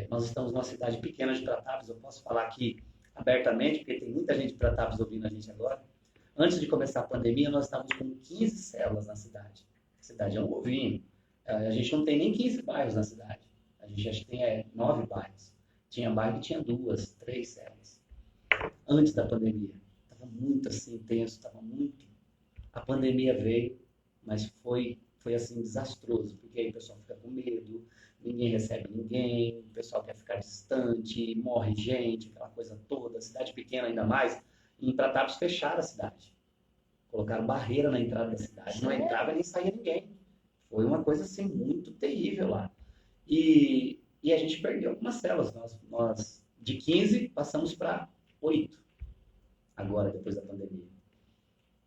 nós estamos numa cidade pequena de Pratápolis, eu posso falar aqui abertamente, porque tem muita gente de Pratápolis ouvindo a gente agora. Antes de começar a pandemia, nós estávamos com 15 células na cidade. A cidade é um ovinho. A gente não tem nem 15 bairros na cidade. A gente acho que tem 9 bairros. Tinha bairro que tinha 2, 3 células. Antes da pandemia. Estava muito assim, intenso, estava muito. A pandemia veio, mas foi assim, desastroso, porque aí o pessoal fica com medo, ninguém recebe ninguém, o pessoal quer ficar distante, morre gente, aquela coisa toda, cidade pequena ainda mais. E em Pratápolis fecharam a cidade. Colocaram barreira na entrada da cidade. Não entrava nem saía ninguém. Foi uma coisa assim muito terrível lá. E a gente perdeu algumas células. Nós de 15 passamos para 8 agora, depois da pandemia.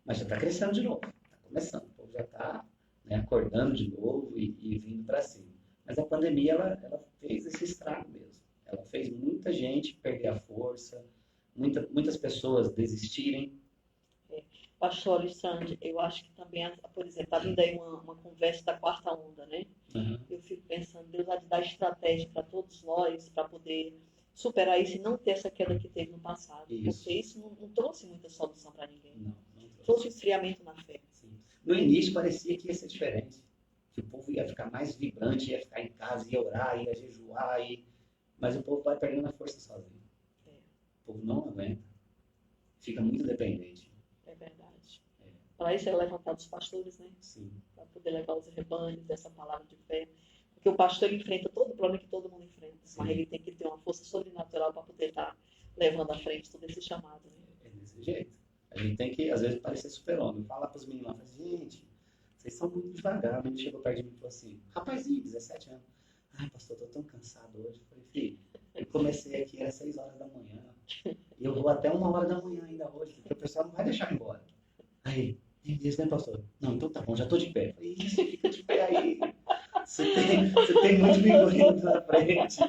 Mas já está crescendo de novo. Está começando. O povo já está, né, acordando de novo e vindo para cima. Mas a pandemia, ela fez esse estrago mesmo. Ela fez muita gente perder a força, muitas pessoas desistirem. Pastor Alexandre, eu acho que também, por exemplo, está vindo aí uma conversa da quarta onda, né? Uhum. Eu fico pensando, Deus vai dar estratégia para todos nós, para poder superar isso e não ter essa queda que teve no passado. Isso. Porque isso não trouxe muita solução para ninguém. Não trouxe esfriamento na fé. Sim. No início parecia que ia ser diferente. Que o povo ia ficar mais vibrante, ia ficar em casa, ia orar, ia jejuar. Mas o povo vai perdendo a força sozinho. O povo não aguenta. Fica muito dependente. É verdade. Para isso é levantar os pastores, né? Sim. Para poder levar os rebanhos dessa palavra de fé. Porque o pastor ele enfrenta todo o problema que todo mundo enfrenta. Sim. Mas ele tem que ter uma força sobrenatural para poder estar levando à frente todo esse chamado. Né? É desse jeito. A gente tem que, às vezes, parecer super-homem. Falar para os meninos lá, gente, vocês são muito devagar. O menino chegou perto de mim e falou assim, rapazinho, 17 anos. Ai, pastor, eu tô tão cansado hoje. Eu falei, filho, eu comecei aqui, era 6 horas da manhã. E eu vou até 1 hora da manhã ainda hoje, porque o pessoal não vai deixar eu ir embora. Aí, tem isso, né, pastor? Não, então tá bom, já tô de pé. Eu falei, isso, fica de pé aí. Você tem muito vigor indo na frente.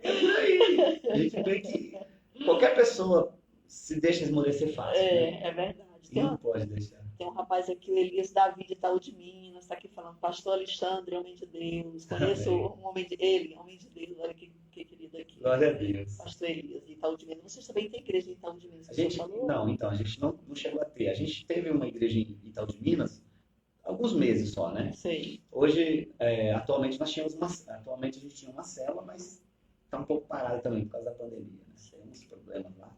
É por aí. A gente vê que qualquer pessoa se deixa esmorecer fácil. Né? É verdade. Não pode deixar. Tem um rapaz aqui, o Elias Davi de Itaú de Minas, está aqui falando, pastor Alexandre, homem de Deus. Conheço um homem de Deus, olha que querido aqui. Glória a Deus. Pastor Elias de Itaú de Minas. Vocês também têm igreja em Itaú de Minas? A gente não chegou a ter. A gente teve uma igreja em Itaú de Minas alguns meses só, né? Sei. Hoje, atualmente a gente tinha uma célula, mas está um pouco parada também por causa da pandemia. Né? Tem uns problemas lá.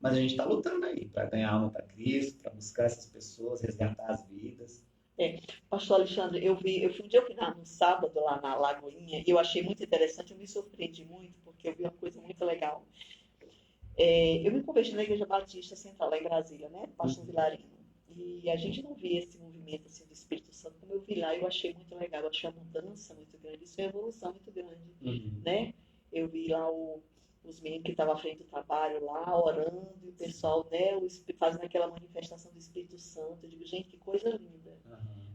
Mas a gente está lutando aí para ganhar alma para Cristo, para buscar essas pessoas, resgatar as vidas. Pastor Alexandre, eu fui um dia no sábado lá na Lagoinha e eu achei muito interessante, eu me surpreendi muito, porque eu vi uma coisa muito legal. Eu me converti na Igreja Batista Central, lá em Brasília, né? Pastor Vilarino. E a gente não via esse movimento assim, do Espírito Santo, como eu vi lá, eu achei muito legal, eu achei uma mudança muito grande, isso é uma evolução muito grande, né? Eu vi lá os meninos que estavam à frente do trabalho lá, orando, e o pessoal, né, fazendo aquela manifestação do Espírito Santo. Eu digo, gente, que coisa linda.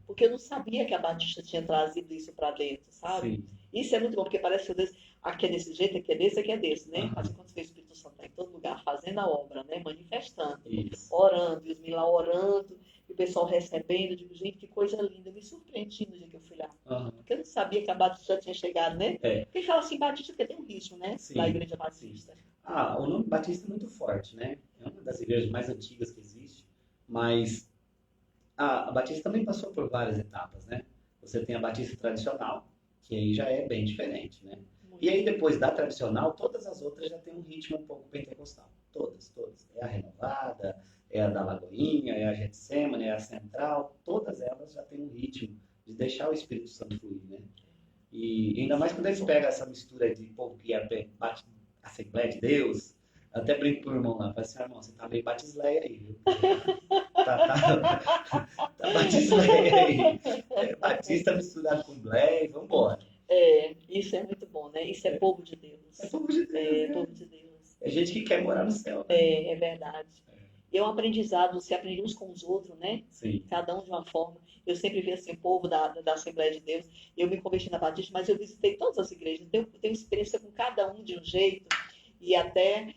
Porque eu não sabia que a Batista tinha trazido isso para dentro, sabe? Sim. Isso é muito bom, porque parece que Deus, aqui é desse jeito, aqui é desse, né? Mas quando você vê o Espírito Santo tá em todo lugar, fazendo a obra, né? Manifestando, orando, e os meninos lá orando, e o pessoal recebendo, eu digo, gente, que coisa linda. Eu me surpreendi no dia que eu fui lá. Porque eu não sabia que a Batista tinha chegado, né? Porque fala assim, Batista, porque tem um ritmo, né? Sim. Da Igreja Batista. O nome Batista é muito forte, né? É uma das igrejas mais antigas que existe, mas a Batista também passou por várias etapas, né? Você tem a Batista tradicional, que aí já é bem diferente, né? E aí depois da tradicional, todas as outras já tem um ritmo um pouco pentecostal. Todas, todas. É a renovada, é a da Lagoinha, é a Getsemane, é a central, todas elas já têm um ritmo de deixar o Espírito Santo fluir, né? E ainda mais quando eles pegam essa mistura de povo que é Assembleia de Deus, eu até brinco pro irmão lá, falo assim, irmão, você tá meio batisleia aí, viu? Tá batisleia aí. É, batista misturado com Blé, vambora. Isso é muito bom, né? Isso é povo de Deus. É povo de Deus, né? Povo de Deus. É gente que quer morar no céu. Né? É verdade. É um aprendizado, você aprende uns com os outros, né? Sim. Cada um de uma forma. Eu sempre vi assim, o povo da Assembleia de Deus. Eu me converti na Batista, mas eu visitei todas as igrejas. Tenho experiência com cada um de um jeito. E até,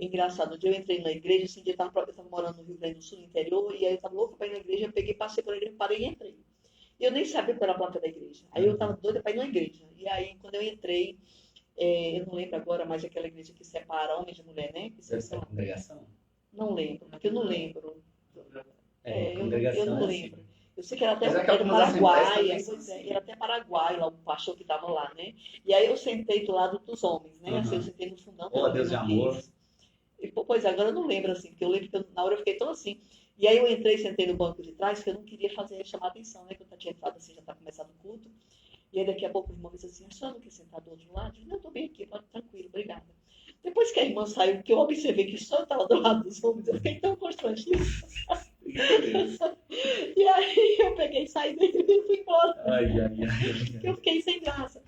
engraçado, um dia eu entrei na igreja, assim, eu estava morando no Rio Grande do Sul, no interior, e aí eu estava louca para ir na igreja, eu peguei, passei por ele, parei e entrei. E eu nem sabia qual era a placa da igreja. Aí eu estava doida para ir na igreja. E aí, quando eu entrei, eu não lembro agora, mas aquela igreja que separa homem de mulher, né? Que Deve ser a congregação? Não lembro, porque eu não lembro. Congregação eu não lembro. Assim. Eu sei que era até Paraguai, era até Paraguai, lá o pastor que estava lá, né? E aí eu sentei do lado dos homens, né? Assim, eu sentei no fundão. Oh, Deus de amor. E, pois agora eu não lembro, assim, porque eu lembro que na hora eu fiquei tão assim. E aí eu entrei e sentei no banco de trás, que eu não queria chamar atenção, né? Que eu tinha entrado assim, já está começando o culto. E aí daqui a pouco o irmão disse assim, a senhora não quer sentar do outro lado? Eu disse, não, eu estou bem aqui, pode, tranquilo, obrigada. Depois que a irmã saiu, que eu observei que só estava do lado dos homens, eu fiquei tão constrangida. E aí eu peguei, saí da igreja e fui embora. Porque eu fiquei sem graça.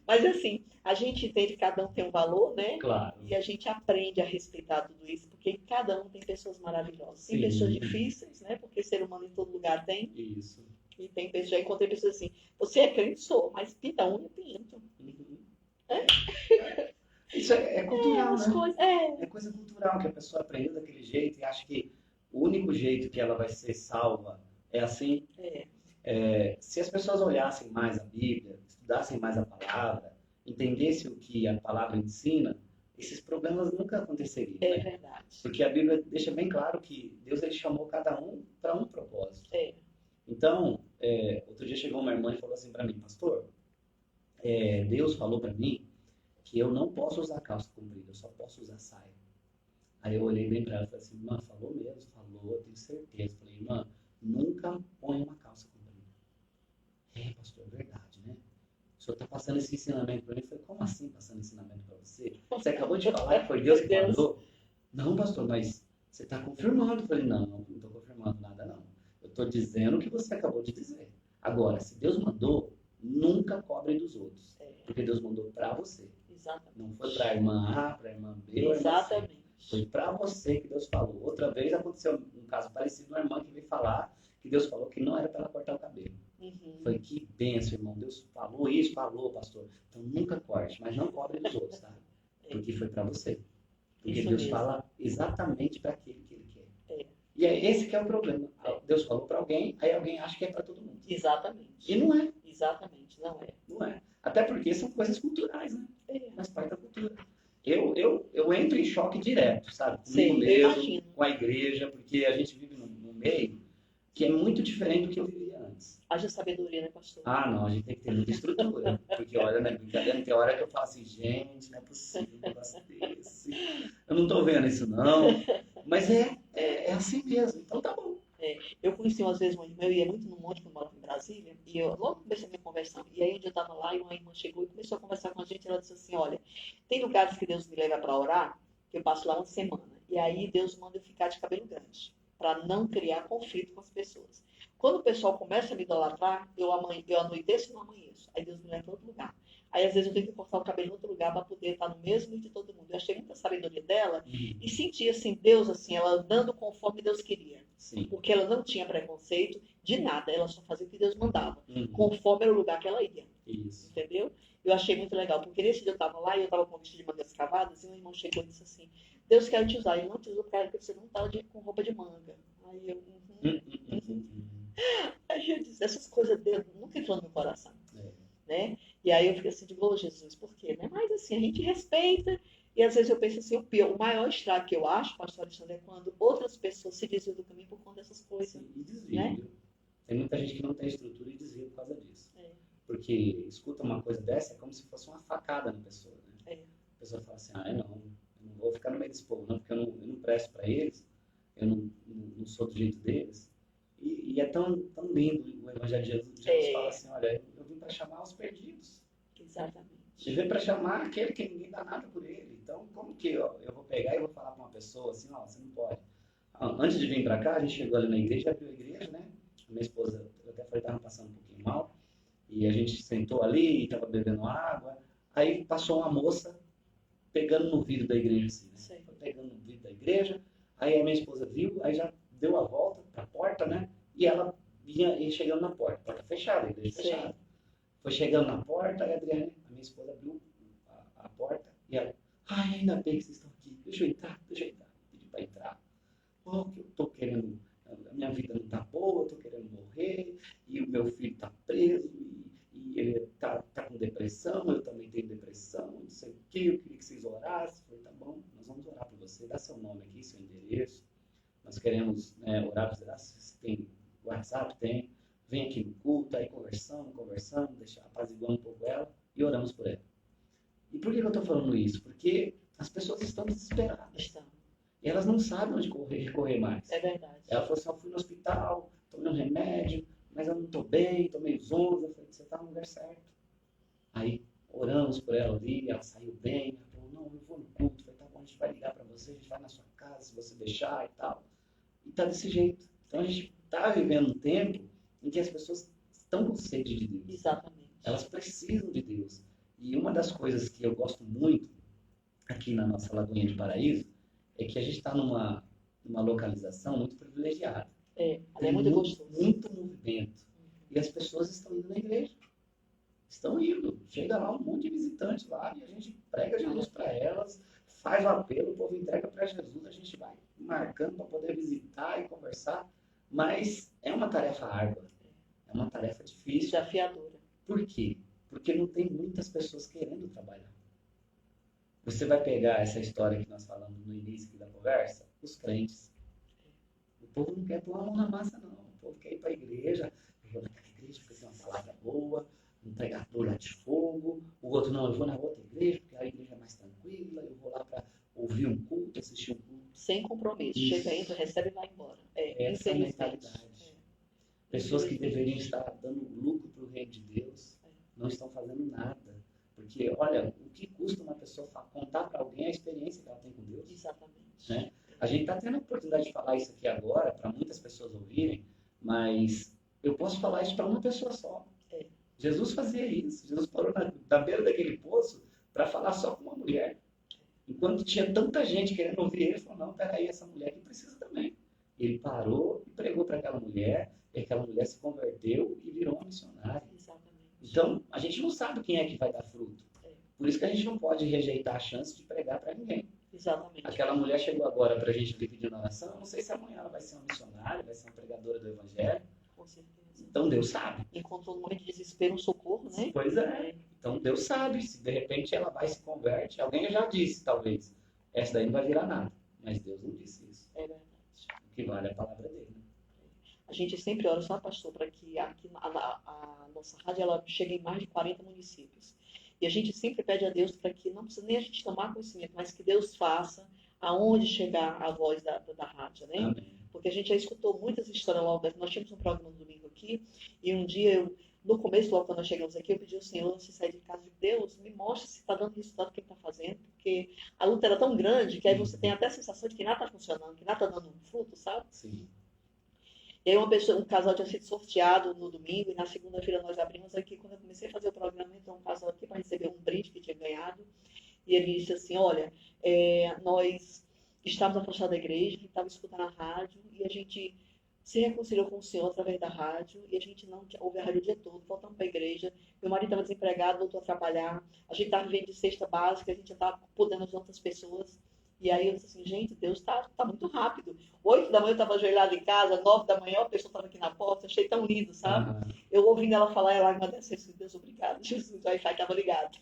Mas assim, a gente entende que cada um tem um valor, né? Claro. E a gente aprende a respeitar tudo isso, porque cada um tem pessoas maravilhosas. Tem pessoas difíceis, né? Porque ser humano em todo lugar tem. Isso. E tem pessoas, já encontrei pessoas assim, você é crente? Sou, mas pinta unha, pinto. Isso é cultural, né? É É coisa cultural, que a pessoa aprendeu daquele jeito e acha que o único jeito que ela vai ser salva é assim. Se as pessoas olhassem mais a Bíblia, estudassem mais a palavra, entendessem o que a palavra ensina, esses problemas nunca aconteceriam. É né? verdade. Porque a Bíblia deixa bem claro que Deus ele chamou cada um para um propósito. Então, outro dia chegou uma irmã e falou assim para mim, pastor, Deus falou para mim que eu não posso usar calça comprida, eu só posso usar saia. Aí eu olhei bem para ela e falei assim, irmã, falou mesmo? Falou, eu tenho certeza. Falei, irmã, nunca põe uma calça comprida. Pastor, é verdade, né? O senhor está passando esse ensinamento para mim. Eu falei, como assim passando ensinamento para você? Você acabou de falar que foi Deus que mandou? Não, pastor, mas você está confirmando. Eu falei, não estou confirmando nada, não. Eu estou dizendo o que você acabou de dizer. Agora, se Deus mandou, nunca cobre dos outros. Porque Deus mandou para você. Exatamente. Não foi para a irmã A, para a irmã B ou a irmã C. Exatamente. Foi para você que Deus falou. Outra vez aconteceu um caso parecido, uma irmã que veio falar que Deus falou que não era para ela cortar o cabelo. Foi que benção, irmão. Deus falou isso, falou, pastor. Então nunca corte, mas não cobre dos outros, tá? Porque foi para você. Porque isso Deus mesmo. Fala exatamente para aquele que Ele quer. E é esse que é o problema. Deus falou para alguém, aí alguém acha que é para todo mundo. Exatamente. E não é. Exatamente, não é. Não é. Até porque são coisas culturais, né? Faz parte da cultura. Eu entro em choque direto, sabe? Comigo mesmo, com a igreja, porque a gente vive num meio que é muito diferente do que eu vivia antes. Haja sabedoria, né, pastor? Não, a gente tem que ter muita estrutura. Porque, olha, né, brincadeira, tem hora que eu falo assim, gente, não é possível um negócio desse. Eu não tô vendo isso, não. Mas é assim mesmo, então tá bom. Eu conheci umas vezes uma irmã, eu ia muito no monte quando eu morava em Brasília, e eu logo comecei a minha conversão. E aí um dia eu estava lá e uma irmã chegou e começou a conversar com a gente, e ela disse assim, olha, tem lugares que Deus me leva para orar, que eu passo lá uma semana, e aí Deus manda eu ficar de cabelo grande, para não criar conflito com as pessoas. Quando o pessoal começa a me idolatrar, eu anoiteço e não amanheço, aí Deus me leva para outro lugar. Aí, às vezes, eu tenho que cortar o cabelo em outro lugar para poder estar no mesmo nível de todo mundo. Eu achei muita sabedoria dela e senti, assim, Deus, assim, ela andando conforme Deus queria. Sim. Porque ela não tinha preconceito de nada, ela só fazia o que Deus mandava, conforme era o lugar que ela ia. Isso. Entendeu? Eu achei muito legal, porque nesse dia eu estava lá e eu estava com um vestido de mangas cavadas e um irmão chegou e disse assim, Deus quer te usar, eu não te uso porque você não está com roupa de manga. Aí eu... Aí eu disse, essas coisas dele nunca entrou no meu coração. Né? E aí eu fiquei assim, digo, Jesus, por quê? Né? Mas assim, a gente respeita E às vezes eu penso assim, o maior estrago que eu acho, pastor Alexandre, é quando outras pessoas se desviam do caminho por conta dessas coisas. E desvia, né? viu? Tem muita gente que não tem estrutura e desvia por causa disso. É. Porque escuta uma coisa dessa, é como se fosse uma facada na pessoa, né? É. A pessoa fala assim, eu não vou ficar no meio desse povo, não, porque eu não presto para eles, eu não sou do jeito deles. E é tão lindo o Evangelho de Jesus. Jesus fala assim, olha, eu vim para chamar os perdidos. Exatamente. Eu vim para chamar aquele que ninguém dá nada por ele. Então, como que eu vou pegar e vou falar para uma pessoa assim, você não pode. Antes de vir para cá, a gente chegou ali na igreja, abriu a igreja, né? Minha esposa, eu até falei, estava passando um pouquinho mal. E a gente sentou ali, estava bebendo água. Aí passou uma moça pegando no vidro da igreja, assim, né? Foi pegando no vidro da igreja. Aí a minha esposa viu, aí já deu a volta para a porta, né? E ela ia chegando na porta fechada, a igreja fechada. Foi chegando na porta, aí a Adriane, a minha esposa, abriu a porta e ela, ainda bem que vocês estão aqui, deixa eu entrar, pedi para entrar. Que eu tô querendo, a minha vida não tá boa, eu tô querendo morrer, e o meu filho tá preso, e ele tá com depressão, eu também tenho depressão, não sei o que, eu queria que vocês orassem. Eu falei, tá bom, nós vamos orar por você, dá seu nome aqui, seu endereço, nós queremos orar por você, se tem WhatsApp, tem, vem aqui no culto, aí conversando, apaziguando um pouco ela, e oramos por ela. E por que eu tô falando isso? Porque as pessoas estão desesperadas. E elas não sabem onde recorrer mais. É verdade. Ela falou assim, eu fui no hospital, tomei um remédio, mas eu não estou bem, estou meio zonza. Eu falei, você está no lugar certo. Aí oramos por ela ali, ela saiu bem. Ela falou, não, eu vou no culto. Eu falei, tá bom, a gente vai ligar para você, a gente vai na sua casa, se você deixar e tal. E tá desse jeito. Então a gente está vivendo um tempo em que as pessoas estão com sede de Deus. Exatamente. Elas precisam de Deus. E uma das coisas que eu gosto muito aqui na nossa Lagoinha de Paraíso é que a gente está numa localização muito privilegiada. É muito gostoso. Muito movimento. E as pessoas estão indo na igreja. Estão indo. Chega lá um monte de visitantes lá e a gente prega Jesus para elas, faz o apelo, o povo entrega para Jesus, a gente vai marcando para poder visitar e conversar. Mas é uma tarefa árdua. É uma tarefa difícil. Desafiadora. Por quê? Porque não tem muitas pessoas querendo trabalhar. Você vai pegar essa história que nós falamos no início aqui da conversa, os crentes. O povo não quer pôr a mão na massa, não. O povo quer ir para a igreja. Eu vou naquela igreja porque tem uma palavra boa, um pregador lá de fogo. O outro, não, eu vou na outra igreja porque a igreja é mais tranquila. Eu vou lá para ouvir um culto, assistir um culto. Sem compromisso. Isso. Chega, entra, recebe e vai embora. Essa é a mentalidade. Pessoas que deveriam estar dando lucro para o reino de Deus não estão fazendo nada. Porque, olha, o que custa uma pessoa contar para alguém a experiência que ela tem com Deus? Exatamente. Né? A gente está tendo a oportunidade de falar isso aqui agora, para muitas pessoas ouvirem, mas eu posso falar isso para uma pessoa só. Jesus fazia isso. Jesus parou na beira daquele poço para falar só com uma mulher. Enquanto tinha tanta gente querendo ouvir ele, ele falou, não, peraí, essa mulher aqui precisa também. Ele parou e pregou para aquela mulher, e aquela mulher se converteu e virou uma missionária. Exatamente. Então, a gente não sabe quem é que vai dar fruto. Por isso que a gente não pode rejeitar a chance de pregar para ninguém. Exatamente. Aquela mulher chegou agora para a gente ali pedindo oração. Eu não sei se amanhã ela vai ser uma missionária, vai ser uma pregadora do Evangelho. Com certeza. Então, Deus sabe. Encontrou um momento de desespero, um socorro, né? Pois é. Então, Deus sabe. Se de repente ela vai se converte, alguém já disse, talvez, essa daí não vai virar nada. Mas Deus não disse isso. É verdade. O que vale é a palavra dele. Né? A gente sempre ora, só pastor, para que aqui a nossa rádio ela chegue em mais de 40 municípios. E a gente sempre pede a Deus para que não precisa nem a gente tomar conhecimento, mas que Deus faça aonde chegar a voz da rádio, né? Amém. Porque a gente já escutou muitas histórias logo. Nós tínhamos um programa no domingo aqui, e um dia, no começo, logo quando nós chegamos aqui, eu pedi ao Senhor, se sair de casa, de Deus, me mostre se está dando resultado o que está fazendo, porque a luta era tão grande que aí você tem até a sensação de que nada está funcionando, que nada está dando fruto, sabe? Sim. E aí um casal tinha sido sorteado no domingo, e na segunda-feira nós abrimos aqui, quando eu comecei a fazer o programa, entrou um casal aqui para receber um brinde que tinha ganhado, e ele disse assim, olha, nós estávamos afastados da igreja, a gente estava escutando a rádio, e a gente se reconciliou com o Senhor através da rádio, e a gente não ouve a rádio o dia todo, voltamos para a igreja, meu marido estava desempregado, voltou a trabalhar, a gente estava vivendo de cesta básica, a gente já estava podendo as outras pessoas, E aí eu disse assim, gente, Deus tá muito rápido. 8 da manhã eu estava ajoelhada em casa, 9 da manhã a pessoa estava aqui na porta, achei tão lindo, sabe? Aham. Eu ouvindo ela falar, ela agradeceu, assim, Deus, obrigado, Jesus, o Wi-Fi estava ligado.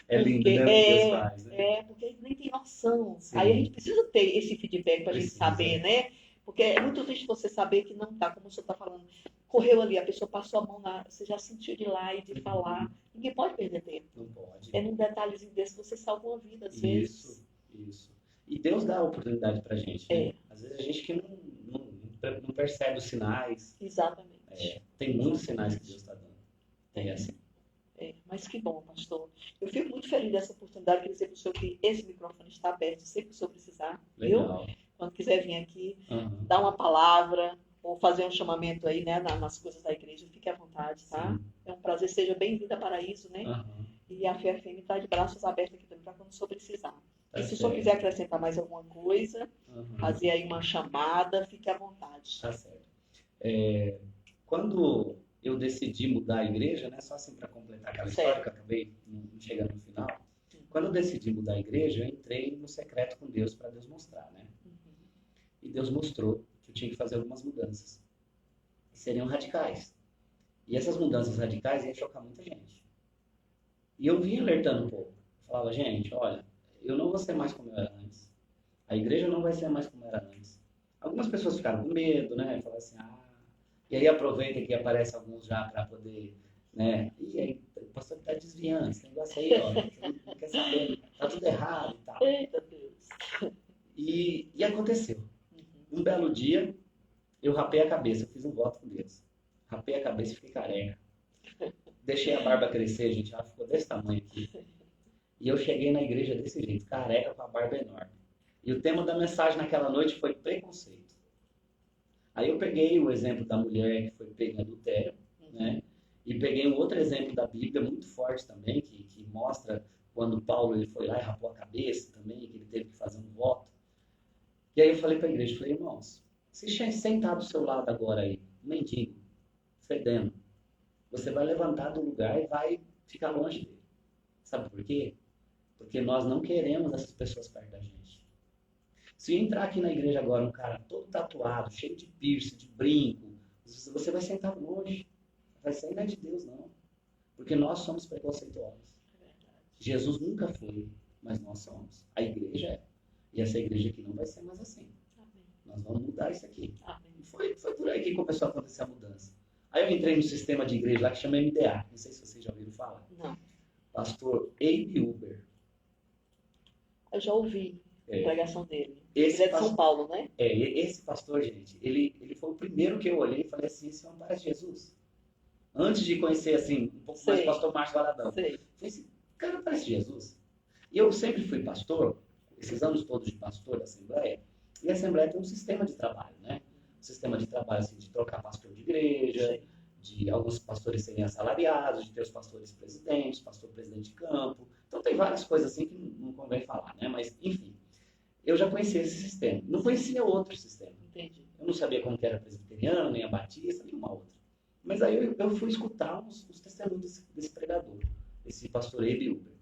É lindo, né, o que Deus faz, né? Porque a gente nem tem noção. Aí a gente Sim, precisa ter esse feedback para a gente precisa. saber, né? Porque é muito triste você saber que não tá, como o senhor está falando. Correu ali, a pessoa passou a mão você já sentiu de lá e de falar. Ninguém pode perder tempo. Não pode. É num detalhezinho desse que você salva uma vida, às Isso, vezes. isso. E Deus dá a oportunidade pra gente, né? É. Às vezes a gente que não percebe os sinais. Exatamente. Tem muitos sinais que Deus está dando. Tem assim. Mas que bom, pastor. Eu fico muito feliz dessa oportunidade. Queria dizer para o senhor que esse microfone está aberto, sempre que o senhor precisar. Viu? Legal. Quando quiser vir aqui, Aham. dar uma palavra ou fazer um chamamento aí, né, nas coisas da igreja, fique à vontade, tá? Sim. É um prazer. Seja bem-vinda a Paraíso, né? Aham. E a FFM está de braços abertos aqui também para quando o senhor precisar. Tá E se o senhor certo. quiser acrescentar mais alguma coisa, Aham. fazer aí uma chamada, fique à vontade. Tá certo. Quando eu decidi mudar a igreja, né, só assim para completar aquela Certo. história que eu acabei não chegando no final. Quando eu decidi mudar a igreja, eu entrei no secreto com Deus para Deus mostrar, né? E Deus mostrou que eu tinha que fazer algumas mudanças. E seriam radicais. E essas mudanças radicais iam chocar muita gente. E eu vinha alertando um pouco. Eu falava, gente, olha, eu não vou ser mais como eu era antes. A igreja não vai ser mais como era antes. Algumas pessoas ficaram com medo, né? Falaram assim, E aí aproveita que aparece alguns já para poder, né? E aí, o pastor está desviando, esse negócio aí, ó, não quer saber, tá tudo errado e tal. Eita Deus. E aconteceu. Um belo dia, eu rapei a cabeça, eu fiz um voto com Deus. Rapei a cabeça e fiquei careca. Deixei a barba crescer, gente, ela ficou desse tamanho aqui. E eu cheguei na igreja desse jeito, careca com a barba enorme. E o tema da mensagem naquela noite foi preconceito. Aí eu peguei o exemplo da mulher que foi pega em adultério, né? E peguei um outro exemplo da Bíblia muito forte também, que mostra quando Paulo ele foi lá e rapou a cabeça também, que ele teve que fazer um voto. E aí eu falei para a igreja, falei, irmãos, se sentar do seu lado agora aí, um mendigo, fedendo, você vai levantar do lugar e vai ficar longe dele. Sabe por quê? Porque nós não queremos essas pessoas perto da gente. Se entrar aqui na igreja agora um cara todo tatuado, cheio de piercing, de brinco, você vai sentar longe. Vai sair não é de Deus, não. Porque nós somos preconceituosos. Jesus nunca foi, mas nós somos. A igreja é. E essa igreja aqui não vai ser mais assim. Amém. Nós vamos mudar isso aqui. Amém. E foi por aí que começou a acontecer a mudança. Aí eu entrei no sistema de igreja lá que chama MDA. Não sei se vocês já ouviram falar. Não. Pastor Abe Uber. Eu já ouvi a pregação dele. Esse Ele é de São Paulo, né? Esse pastor, gente, ele foi o primeiro que eu olhei e falei assim, esse homem parece Jesus. Antes de conhecer, assim, um pouco mais o pastor Márcio Valadão. Sei. Falei assim, cara, parece Jesus. E eu sempre fui pastor, esses anos todos de pastor da Assembleia, e a Assembleia tem um sistema de trabalho, né? Um sistema de trabalho, assim, de trocar pastor de igreja, Sei. de alguns pastores serem assalariados, de ter os pastores presidentes, pastor presidente de campo. Então tem várias coisas assim que não convém falar, né? Mas, enfim, eu já conhecia esse sistema. Não conhecia outro sistema. Entendi. Eu não sabia como que era presbiteriano, nem a batista, nenhuma outra. Mas aí eu fui escutar os testemunhos desse pregador, esse pastor Abe Uber.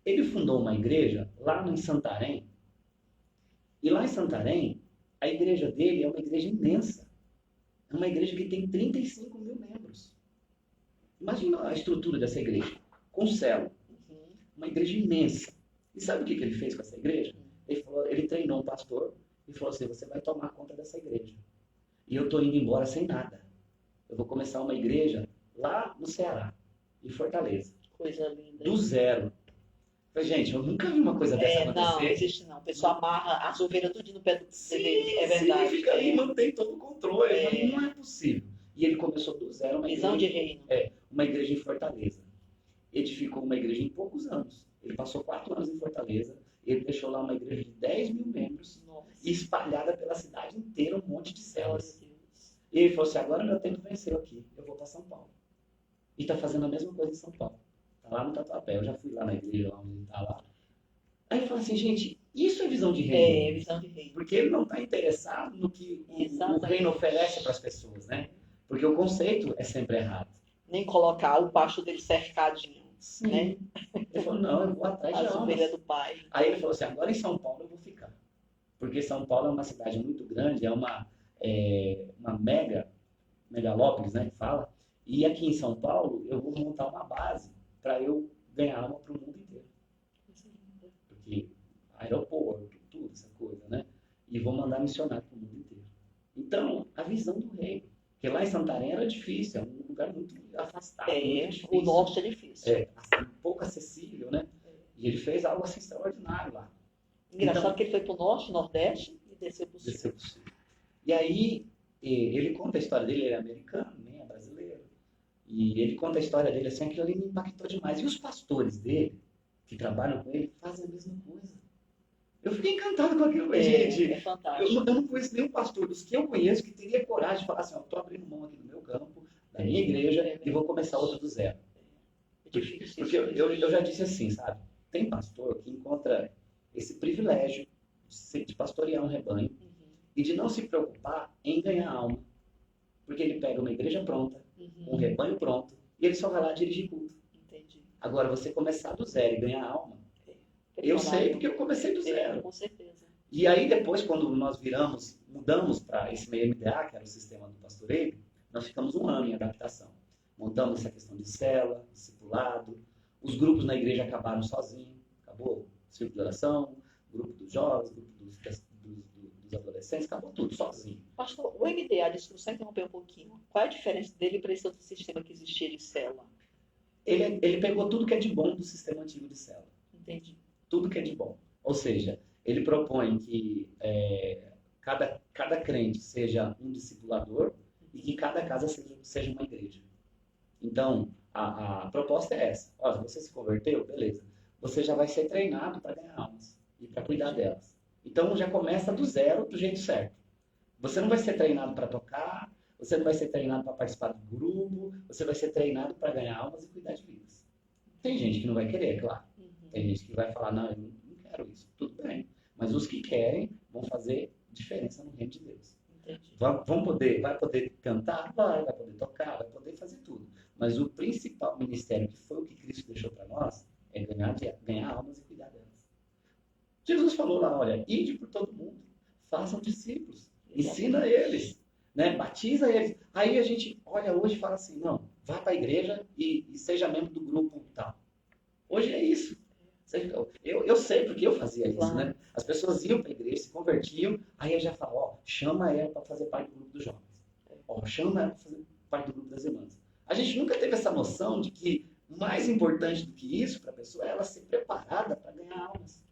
Ele fundou uma igreja lá em Santarém. E lá em Santarém, a igreja dele é uma igreja imensa. É uma igreja que tem 35 mil membros. Imagina a estrutura dessa igreja, com célula. Uma igreja imensa. E sabe o que ele fez com essa igreja? Ele treinou um pastor e falou assim, você vai tomar conta dessa igreja. E eu estou indo embora sem nada. Eu vou começar uma igreja lá no Ceará, em Fortaleza. Coisa linda. Do zero. Falei, gente, eu nunca vi uma coisa dessa acontecer. Não existe não. O pessoal amarra as ovelhas tudo no pé do Sim, deles. É verdade. Sim, fica aí, mantém todo o controle. Eu falei, não é possível. E ele começou do zero uma Visão igreja. de reino. Uma igreja em Fortaleza. Edificou uma igreja em poucos anos. Ele passou 4 anos em Fortaleza. Ele deixou lá uma igreja de 10 mil membros. Nossa. E espalhada pela cidade inteira, um monte de células. Glória a Deus. E ele falou assim, agora meu tempo venceu aqui. Eu vou para São Paulo. E está fazendo a mesma coisa em São Paulo. Está lá no Tatuapé. Eu já fui lá na igreja, lá onde ele está lá. Aí ele falou assim, gente, isso é visão de reino. Visão de reino. Porque ele não está interessado no que o Exatamente. reino oferece para as pessoas, né? Porque o conceito é sempre errado. Nem colocar o pasto dele cercadinho. né? Ele falou, não, eu vou atrás de As almas. ovelhas do pai. Aí ele falou assim, agora em São Paulo eu vou ficar. Porque São Paulo é uma cidade muito grande, uma megalópolis, né, que fala. E aqui em São Paulo eu vou montar uma base para eu ganhar alma para o mundo inteiro. Porque aeroporto, tudo, essa coisa, né? E vou mandar missionário para o mundo inteiro. Então, a visão do reino. Porque lá em Santarém era difícil, é um lugar muito afastado, muito difícil. O norte é difícil. Assim, pouco acessível, né? E ele fez algo assim extraordinário lá. Engraçado Então, que ele foi para o norte, nordeste e desceu para o sul. E aí, ele conta a história dele, ele é americano, nem é brasileiro. E ele conta a história dele assim, aquilo ali me impactou demais. E os pastores dele, que trabalham com ele, fazem a mesma coisa. Eu fiquei encantado com aquilo, gente. É fantástico. Eu não conheço nenhum pastor dos que eu conheço que teria coragem de falar assim, estou abrindo mão aqui do meu campo, da minha igreja, e vou começar outra do zero. É difícil. Porque eu já disse assim, sabe? Tem pastor que encontra esse privilégio de pastorear um rebanho e de não se preocupar em ganhar alma. Porque ele pega uma igreja pronta, um rebanho pronto, e ele só vai lá dirigir culto. Entendi. Agora, você começar do zero e ganhar alma, eu sei porque eu comecei do zero. Com certeza. E aí depois, quando nós mudamos para esse meio MDA, que era o sistema do pastoreio, nós ficamos 1 ano em adaptação. Montamos essa questão de cela, discipulado, os grupos na igreja acabaram sozinhos, acabou círculo de oração, grupo dos jovens, grupo dos adolescentes, acabou tudo sozinho. Pastor, o MDA, desculpa, só interromper um pouquinho. Qual é a diferença dele para esse outro sistema que existia de cela? Ele pegou tudo que é de bom do sistema antigo de cela. Entendi. Tudo que é de bom. Ou seja, ele propõe que cada crente seja um discipulador e que cada casa seja uma igreja. Então, a proposta é essa. Ó, se você se converteu, beleza. Você já vai ser treinado para ganhar almas e para cuidar delas. Então, já começa do zero, do jeito certo. Você não vai ser treinado para tocar, você não vai ser treinado para participar do grupo, você vai ser treinado para ganhar almas e cuidar de vidas. Tem gente que não vai querer, claro. Tem gente que vai falar, não, eu não quero isso. Tudo bem. Mas os que querem vão fazer diferença no reino de Deus. Vai poder cantar? Vai poder tocar, vai poder fazer tudo. Mas o principal ministério, que foi o que Cristo deixou para nós, é ganhar almas e cuidar delas. Jesus falou lá, olha, ide por todo mundo, façam discípulos, ensina eles, né? Batiza eles. Aí a gente olha hoje e fala assim, não, vá para a igreja e seja membro do grupo tal. Hoje é isso. Eu sei porque eu fazia isso, né? As pessoas iam para a igreja, se convertiam, aí eu já falo, ó, chama ela para fazer parte do grupo dos jovens. Ó, chama ela para fazer parte do grupo das irmãs. A gente nunca teve essa noção de que mais importante do que isso para a pessoa é ela ser preparada para ganhar almas.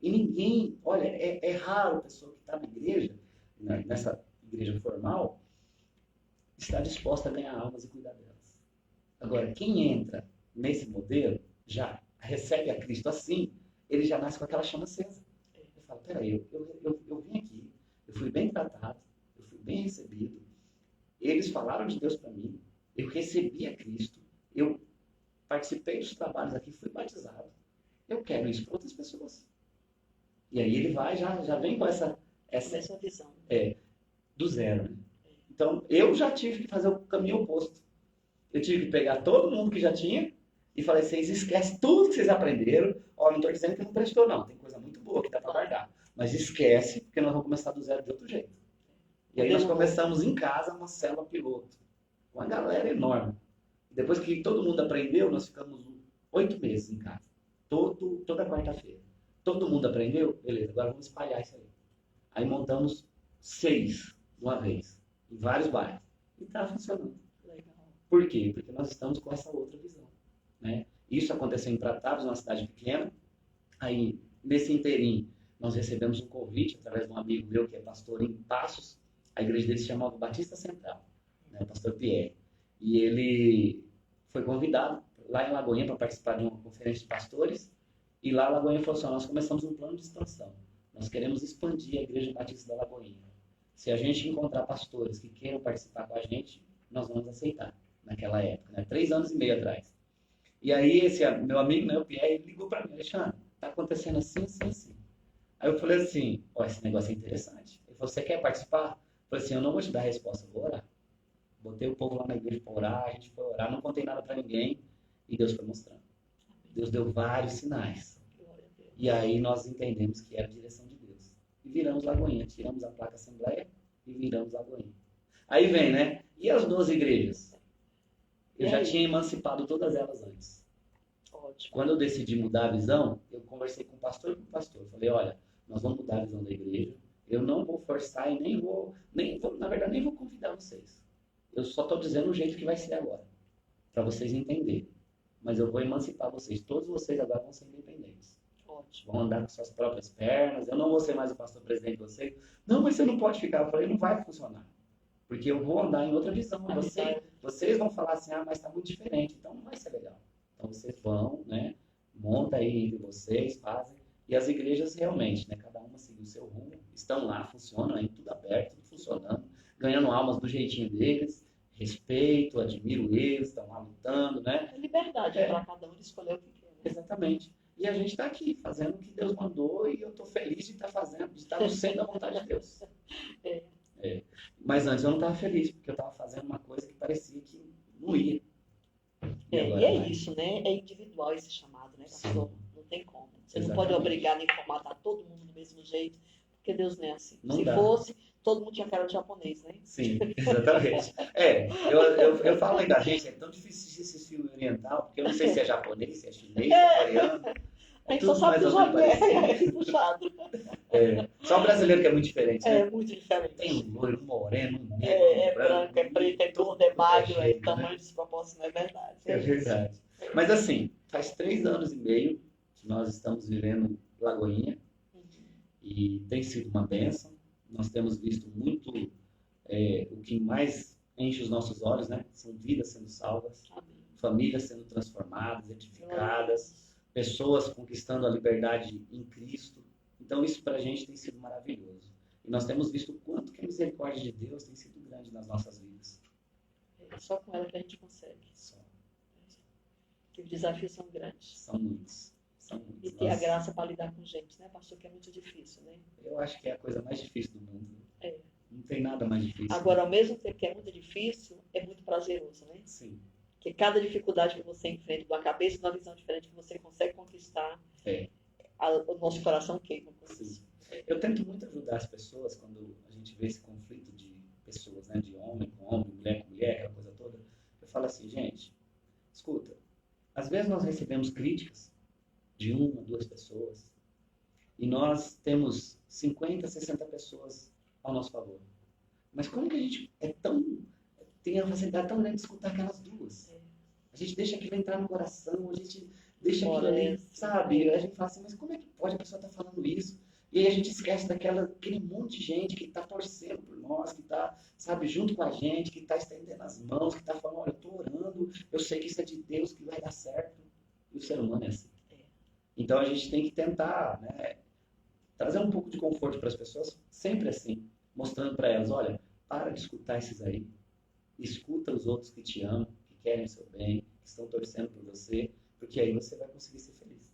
E ninguém, olha, é raro a pessoa que está na igreja, né, nessa igreja formal, está disposta a ganhar almas e cuidar delas. Agora, quem entra nesse modelo, já recebe a Cristo assim, ele já nasce com aquela chama acesa. Eu falo, peraí, eu vim aqui, eu fui bem tratado, eu fui bem recebido, eles falaram de Deus para mim, eu recebi a Cristo, eu participei dos trabalhos aqui, fui batizado, eu quero isso para outras pessoas. E aí ele vai, já vem com essa visão. Do zero. Né? Então, eu já tive que fazer o caminho oposto. Eu tive que pegar todo mundo que já tinha e falei, vocês esquecem tudo que vocês aprenderam. Ó, não estou dizendo que não prestou, não. Tem coisa muito boa que dá para guardar. Mas esquece, porque nós vamos começar do zero de outro jeito. E aí nós começamos em casa uma célula piloto. Uma galera enorme. Depois que todo mundo aprendeu, nós ficamos 8 meses em casa. Toda quarta-feira. Todo mundo aprendeu? Beleza, agora vamos espalhar isso aí. Aí montamos 6 de uma vez, em vários bairros. E está funcionando. Legal. Por quê? Porque nós estamos com essa outra visão. Né? Isso aconteceu em Pratados, uma cidade pequena. Aí, nesse inteirinho, nós recebemos um convite através de um amigo meu que é pastor em Passos. A igreja dele se chamava Batista Central, né? O pastor Pierre. E ele foi convidado lá em Lagoinha para participar de uma conferência de pastores. E lá a Lagoinha falou assim, nós começamos um plano de expansão. Nós queremos expandir a Igreja Batista da Lagoinha. Se a gente encontrar pastores que queiram participar com a gente, nós vamos aceitar. Naquela época, né? 3 anos e meio atrás. E aí esse meu amigo, né, o Pierre, ele ligou para mim, Alexandre, está acontecendo assim, assim, assim. Aí eu falei assim, ó, esse negócio é interessante. Ele falou, você quer participar? Eu falei assim, eu não vou te dar a resposta, eu vou orar. Botei o povo lá na igreja para orar, a gente foi orar, não contei nada para ninguém, e Deus foi mostrando. Deus deu vários sinais. Glória a Deus. E aí nós entendemos que era a direção de Deus. E viramos Lagoinha, tiramos a placa Assembleia e viramos Lagoinha. Aí vem, né? E as 12 igrejas? Eu já tinha emancipado todas elas antes. Ótimo. Quando eu decidi mudar a visão, eu conversei com o pastor e com o pastor. Falei, olha, nós vamos mudar a visão da igreja. Eu não vou forçar e nem vou, na verdade, nem vou convidar vocês. Eu só estou dizendo o jeito que vai ser agora, para vocês entenderem. Mas eu vou emancipar vocês. Todos vocês agora vão ser independentes. Ótimo. Vão andar com suas próprias pernas. Eu não vou ser mais o pastor presidente de vocês. Não, mas você não pode ficar. Eu falei, não vai funcionar. Porque eu vou andar em outra visão. Vocês vão falar assim, mas está muito diferente. Então não vai ser legal. Então vocês vão, né? Monta aí entre vocês, fazem. E as igrejas realmente, né? Cada uma seguiu o seu rumo. Estão lá, funcionam aí, tudo aberto, tudo funcionando. Ganhando almas do jeitinho deles. Respeito, admiro eles, estão lá lutando, né? É liberdade para cada um de escolher o que quer. Né? Exatamente. E a gente está aqui, fazendo o que Deus mandou, e eu estou feliz de estar fazendo, de estar no centro da vontade de Deus. Mas antes eu não estava feliz, porque eu estava fazendo uma coisa que parecia que não ia. E é isso, né? É individual esse chamado, né, pastor? Não tem como. Você não pode obrigar nem formatar todo mundo do mesmo jeito, porque Deus não é assim. Se fosse, todo mundo tinha cara de japonês, né? Sim, exatamente. Eu falo aí da gente, é tão difícil assistir esse filme oriental, porque eu não sei se é japonês, se é chinês, se é coreano. A gente só sabe que já é puxado. Só o brasileiro que é muito diferente, né? É muito diferente. Tem um loiro, um moreno, um negro, é branco, é preto, é gordo, é magro, é tamanho desproporcional, é verdade. É verdade. Mas assim, faz 3 anos e meio que nós estamos vivendo Lagoinha, e tem sido uma bênção. Nós temos visto muito, o que mais enche os nossos olhos, né? São vidas sendo salvas, famílias sendo transformadas, edificadas, pessoas conquistando a liberdade em Cristo. Então isso para a gente tem sido maravilhoso. E nós temos visto o quanto que a misericórdia de Deus tem sido grande nas nossas vidas. É só com ela que a gente consegue. Só. Que os desafios são grandes. São muitos. E ter a graça para lidar com gente, né, pastor? Que é muito difícil, né? Eu acho que é a coisa mais difícil do mundo. Não tem nada mais difícil. Agora, ao mesmo tempo que é muito difícil, é muito prazeroso, né? Sim. Porque cada dificuldade que você enfrenta, de uma cabeça, de uma visão diferente, que você consegue conquistar, o nosso coração queima com isso. Eu tento muito ajudar as pessoas quando a gente vê esse conflito de pessoas, né? De homem com homem, mulher com mulher, aquela coisa toda. Eu falo assim, gente, escuta, às vezes nós recebemos críticas de 1 ou 2 pessoas, e nós temos 50, 60 pessoas ao nosso favor. Mas como que a gente tem a facilidade tão grande de escutar aquelas 2? A gente deixa aquilo entrar no coração, a gente deixa aquilo ali, sabe? A gente fala assim, mas como é que pode a pessoa estar falando isso? E aí a gente esquece daquele monte de gente que está torcendo por nós, que está, sabe, junto com a gente, que está estendendo as mãos, que está falando, olha, eu estou orando, eu sei que isso é de Deus, que vai dar certo. E o ser humano é assim. Então a gente tem que tentar, né, trazer um pouco de conforto para as pessoas, sempre assim, mostrando para elas, olha, para de escutar esses aí, escuta os outros que te amam, que querem o seu bem, que estão torcendo por você, porque aí você vai conseguir ser feliz.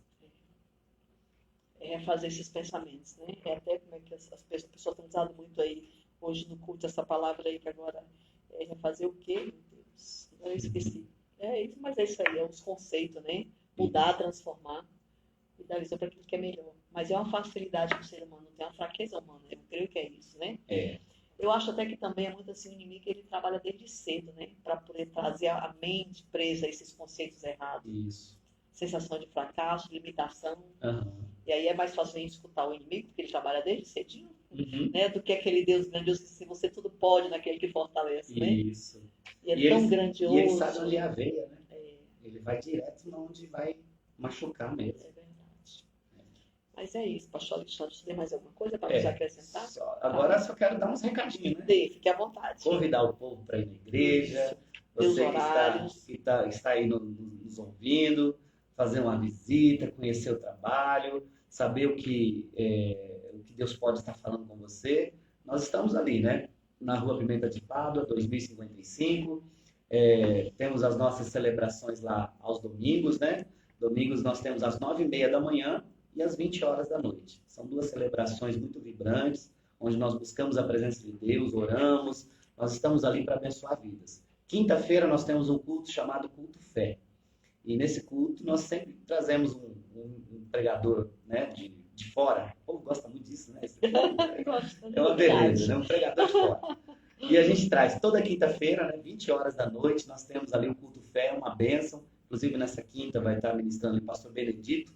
É fazer esses pensamentos, né? É até como é que as pessoas têm usado muito aí, hoje no culto, essa palavra aí, que agora é fazer o quê, meu Deus? Eu esqueci. Mas é isso aí, é os conceitos, né? Mudar, transformar e dar visão para aquilo que é melhor. Mas é uma facilidade que o ser humano tem, uma fraqueza humana, eu creio que é isso, né? Eu acho até que também é muito assim, o inimigo, ele trabalha desde cedo, né? Para poder trazer a mente presa a esses conceitos errados. Isso. Sensação de fracasso, de limitação. E aí é mais fácil a gente escutar o inimigo, porque ele trabalha desde cedinho, né? Do que aquele Deus grandioso que você tudo pode naquele que fortalece, né? Isso. E é tão grandioso. E ele sabe onde é a veia, né? Ele vai direto onde vai machucar mesmo. É verdade. Mas é isso, pastor Alexandre, você tem mais alguma coisa para nos acrescentar? Agora só quero dar uns recadinhos, né? Fique à vontade. Convidar o povo para ir na igreja, você que está aí nos ouvindo, fazer uma visita, conhecer o trabalho, saber o que Deus pode estar falando com você. Nós estamos ali, né? Na Rua Pimenta de Pádua, 2055. Temos as nossas celebrações lá aos domingos, né? Domingos nós temos às 9h30 da manhã e às 20 horas da noite. São 2 celebrações muito vibrantes, onde nós buscamos a presença de Deus, oramos, nós estamos ali para abençoar vidas. Quinta-feira nós temos um culto chamado Culto Fé. E nesse culto nós sempre trazemos um pregador, né, de fora. O povo gosta muito disso, né? É uma beleza, né? Um pregador de fora. E a gente traz toda quinta-feira, né, 20 horas da noite, nós temos ali um culto fé, uma bênção. Inclusive nessa quinta vai estar ministrando o pastor Benedito,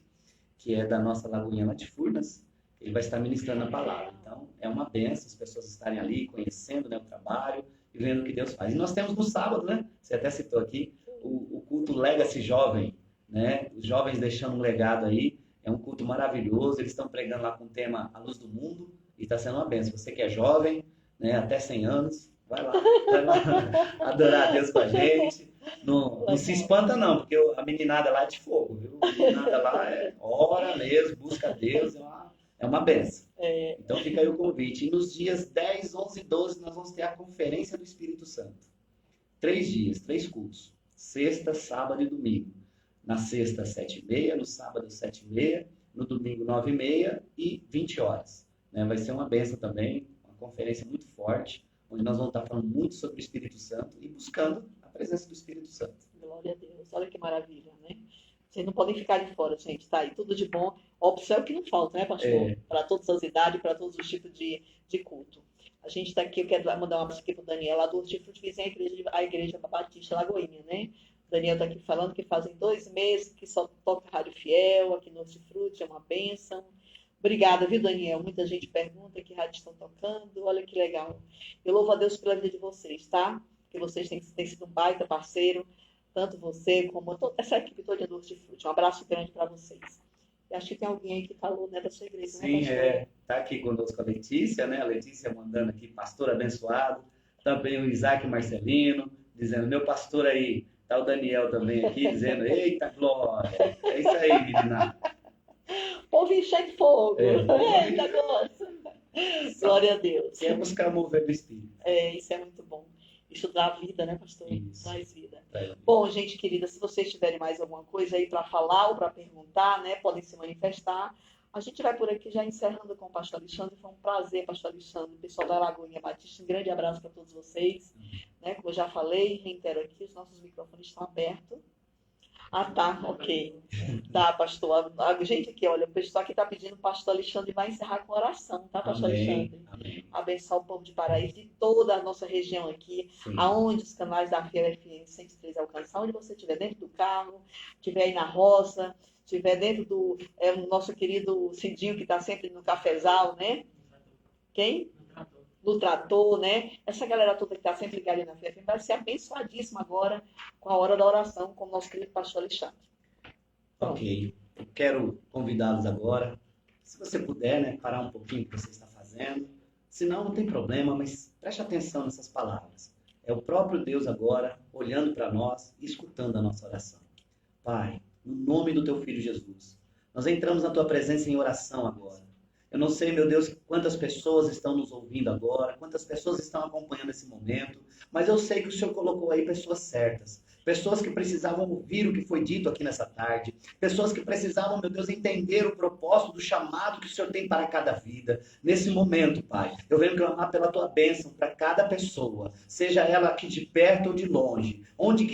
que é da nossa Lagoinha lá de Furnas. Ele vai estar ministrando a palavra. Então, é uma bênção as pessoas estarem ali, conhecendo, né, o trabalho e vendo o que Deus faz. E nós temos no sábado, né? Você até citou aqui, o culto Legacy Jovem, né? Os jovens deixando um legado aí. É um culto maravilhoso. Eles estão pregando lá com o tema A Luz do Mundo e está sendo uma bênção. Você que é jovem, né, até 100 anos, vai lá adorar a Deus com a gente. Não se espanta não, porque a meninada lá é de fogo, viu? A meninada lá ora mesmo, busca a Deus, é uma benção. Então fica aí o convite. E nos dias 10, 11 e 12 nós vamos ter a Conferência do Espírito Santo. 3 dias, 3 cultos. Sexta, sábado e domingo. Na sexta, 7h30, no sábado, 7h30, no domingo, 9h30 e 20 horas. Né? Vai ser uma benção também, uma conferência muito forte, onde nós vamos estar falando muito sobre o Espírito Santo e buscando a presença do Espírito Santo. Glória a Deus. Olha que maravilha, né? Vocês não podem ficar de fora, gente. Tá aí tudo de bom. Opção é o que não falta, né, pastor? Para todas as idades, para todos os tipos de culto. A gente está aqui, eu quero mandar um abraço aqui para o Daniel, lá do Hortifruti Vizinho, a igreja Batista Lagoinha, né? O Daniel está aqui falando que fazem 2 meses que só toca Rádio Fiel aqui no Hortifruti, é uma bênção. Obrigada, viu, Daniel? Muita gente pergunta que rádio estão tocando. Olha que legal. Eu louvo a Deus pela vida de vocês, tá? Que vocês têm sido um baita parceiro, tanto você como essa equipe toda do Hortifruti. Um abraço grande para vocês. E acho que tem alguém aí que falou, né, da sua igreja, Sim, né, tá aqui conosco a Letícia, né? A Letícia mandando aqui, pastor abençoado. Também o Isaac Marcelino, dizendo, meu pastor aí. Tá o Daniel também aqui, dizendo, eita glória. É isso aí, menina. Povo cheio de fogo. Eita, nossa. Glória a Deus. Quer buscar o mover do Espírito. Isso é muito bom. Isso dá vida, né, pastor? Isso. Traz vida. Bom, gente querida, se vocês tiverem mais alguma coisa aí para falar ou para perguntar, né, podem se manifestar. A gente vai por aqui já encerrando com o pastor Alexandre. Foi um prazer, pastor Alexandre, pessoal da Lagoinha Batista. Um grande abraço para todos vocês. Né, como eu já falei, reitero aqui, os nossos microfones estão abertos. Ah, tá, ok. Tá, pastor. A gente aqui, olha, o pessoal aqui está pedindo, o pastor Alexandre vai encerrar com oração, tá, pastor Alexandre? Amém. Abençoar o povo de Paraíso, de toda a nossa região aqui, Sim. aonde os canais da Fiel FM 103 alcançam, onde você estiver dentro do carro, estiver aí na roça, estiver dentro do o nosso querido Cidinho, que está sempre no cafezal, né? Quem? No trator, né? Essa galera toda que está sempre ligada na FF vai ser abençoadíssima agora com a hora da oração com o nosso querido pastor Alexandre. Pronto. Ok. Eu quero convidá-los agora, se você puder, né, parar um pouquinho o que você está fazendo. Se não, não tem problema, mas preste atenção nessas palavras. É o próprio Deus agora olhando para nós e escutando a nossa oração. Pai, no nome do teu Filho Jesus, nós entramos na tua presença em oração agora. Eu não sei, meu Deus, quantas pessoas estão nos ouvindo agora, quantas pessoas estão acompanhando esse momento, mas eu sei que o Senhor colocou aí pessoas certas, pessoas que precisavam ouvir o que foi dito aqui nessa tarde, pessoas que precisavam, meu Deus, entender o propósito do chamado que o Senhor tem para cada vida. Nesse momento, Pai, eu venho clamar pela tua bênção para cada pessoa, seja ela aqui de perto ou de longe, onde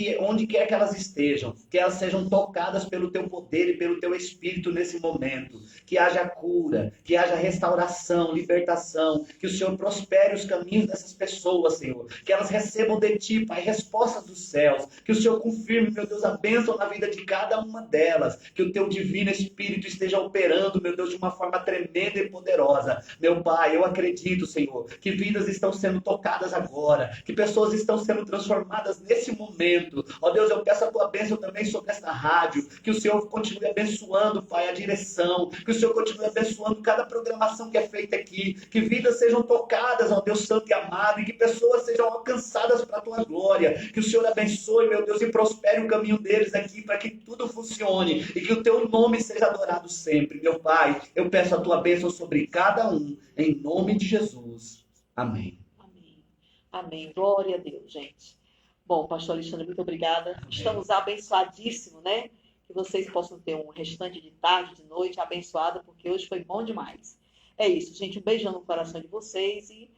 quer que elas estejam, que elas sejam tocadas pelo teu poder e pelo teu Espírito nesse momento, que haja cura, que haja restauração, libertação, que o Senhor prospere os caminhos dessas pessoas, Senhor, que elas recebam de ti, Pai, respostas dos céus, que o Senhor confirme, meu Deus, a bênção na vida de cada uma delas, que o teu divino Espírito esteja operando, meu Deus, de uma forma tremenda e poderosa. Meu Pai, eu acredito, Senhor, que vidas estão sendo tocadas agora, que pessoas estão sendo transformadas nesse momento. Ó Deus, eu peço a tua bênção também sobre esta rádio, que o Senhor continue abençoando, Pai, a direção, que o Senhor continue abençoando cada programação que é feita aqui, que vidas sejam tocadas, ó Deus santo e amado, e que pessoas sejam alcançadas para a tua glória, que o Senhor abençoe, meu Deus, e prospere o caminho deles aqui, para que tudo funcione, e que o teu nome seja adorado sempre. Meu Pai, eu peço a tua bênção sobre cada um, em nome de Jesus. Amém. Amém. Amém. Glória a Deus, gente. Bom, pastor Alexandre, muito obrigada. Amém. Estamos abençoadíssimos, né? Que vocês possam ter um restante de tarde, de noite abençoado, porque hoje foi bom demais. É isso, gente. Um beijão no coração de vocês e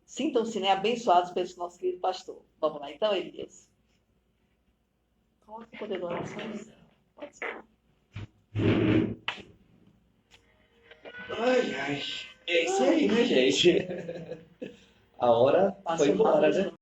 sintam-se, né, abençoados pelo nosso querido pastor. Vamos lá, então, Elias. Pode poder de oração? Pode ser. Ai, ai. É isso aí, né, gente? A hora Passou foi embora, rápido. né?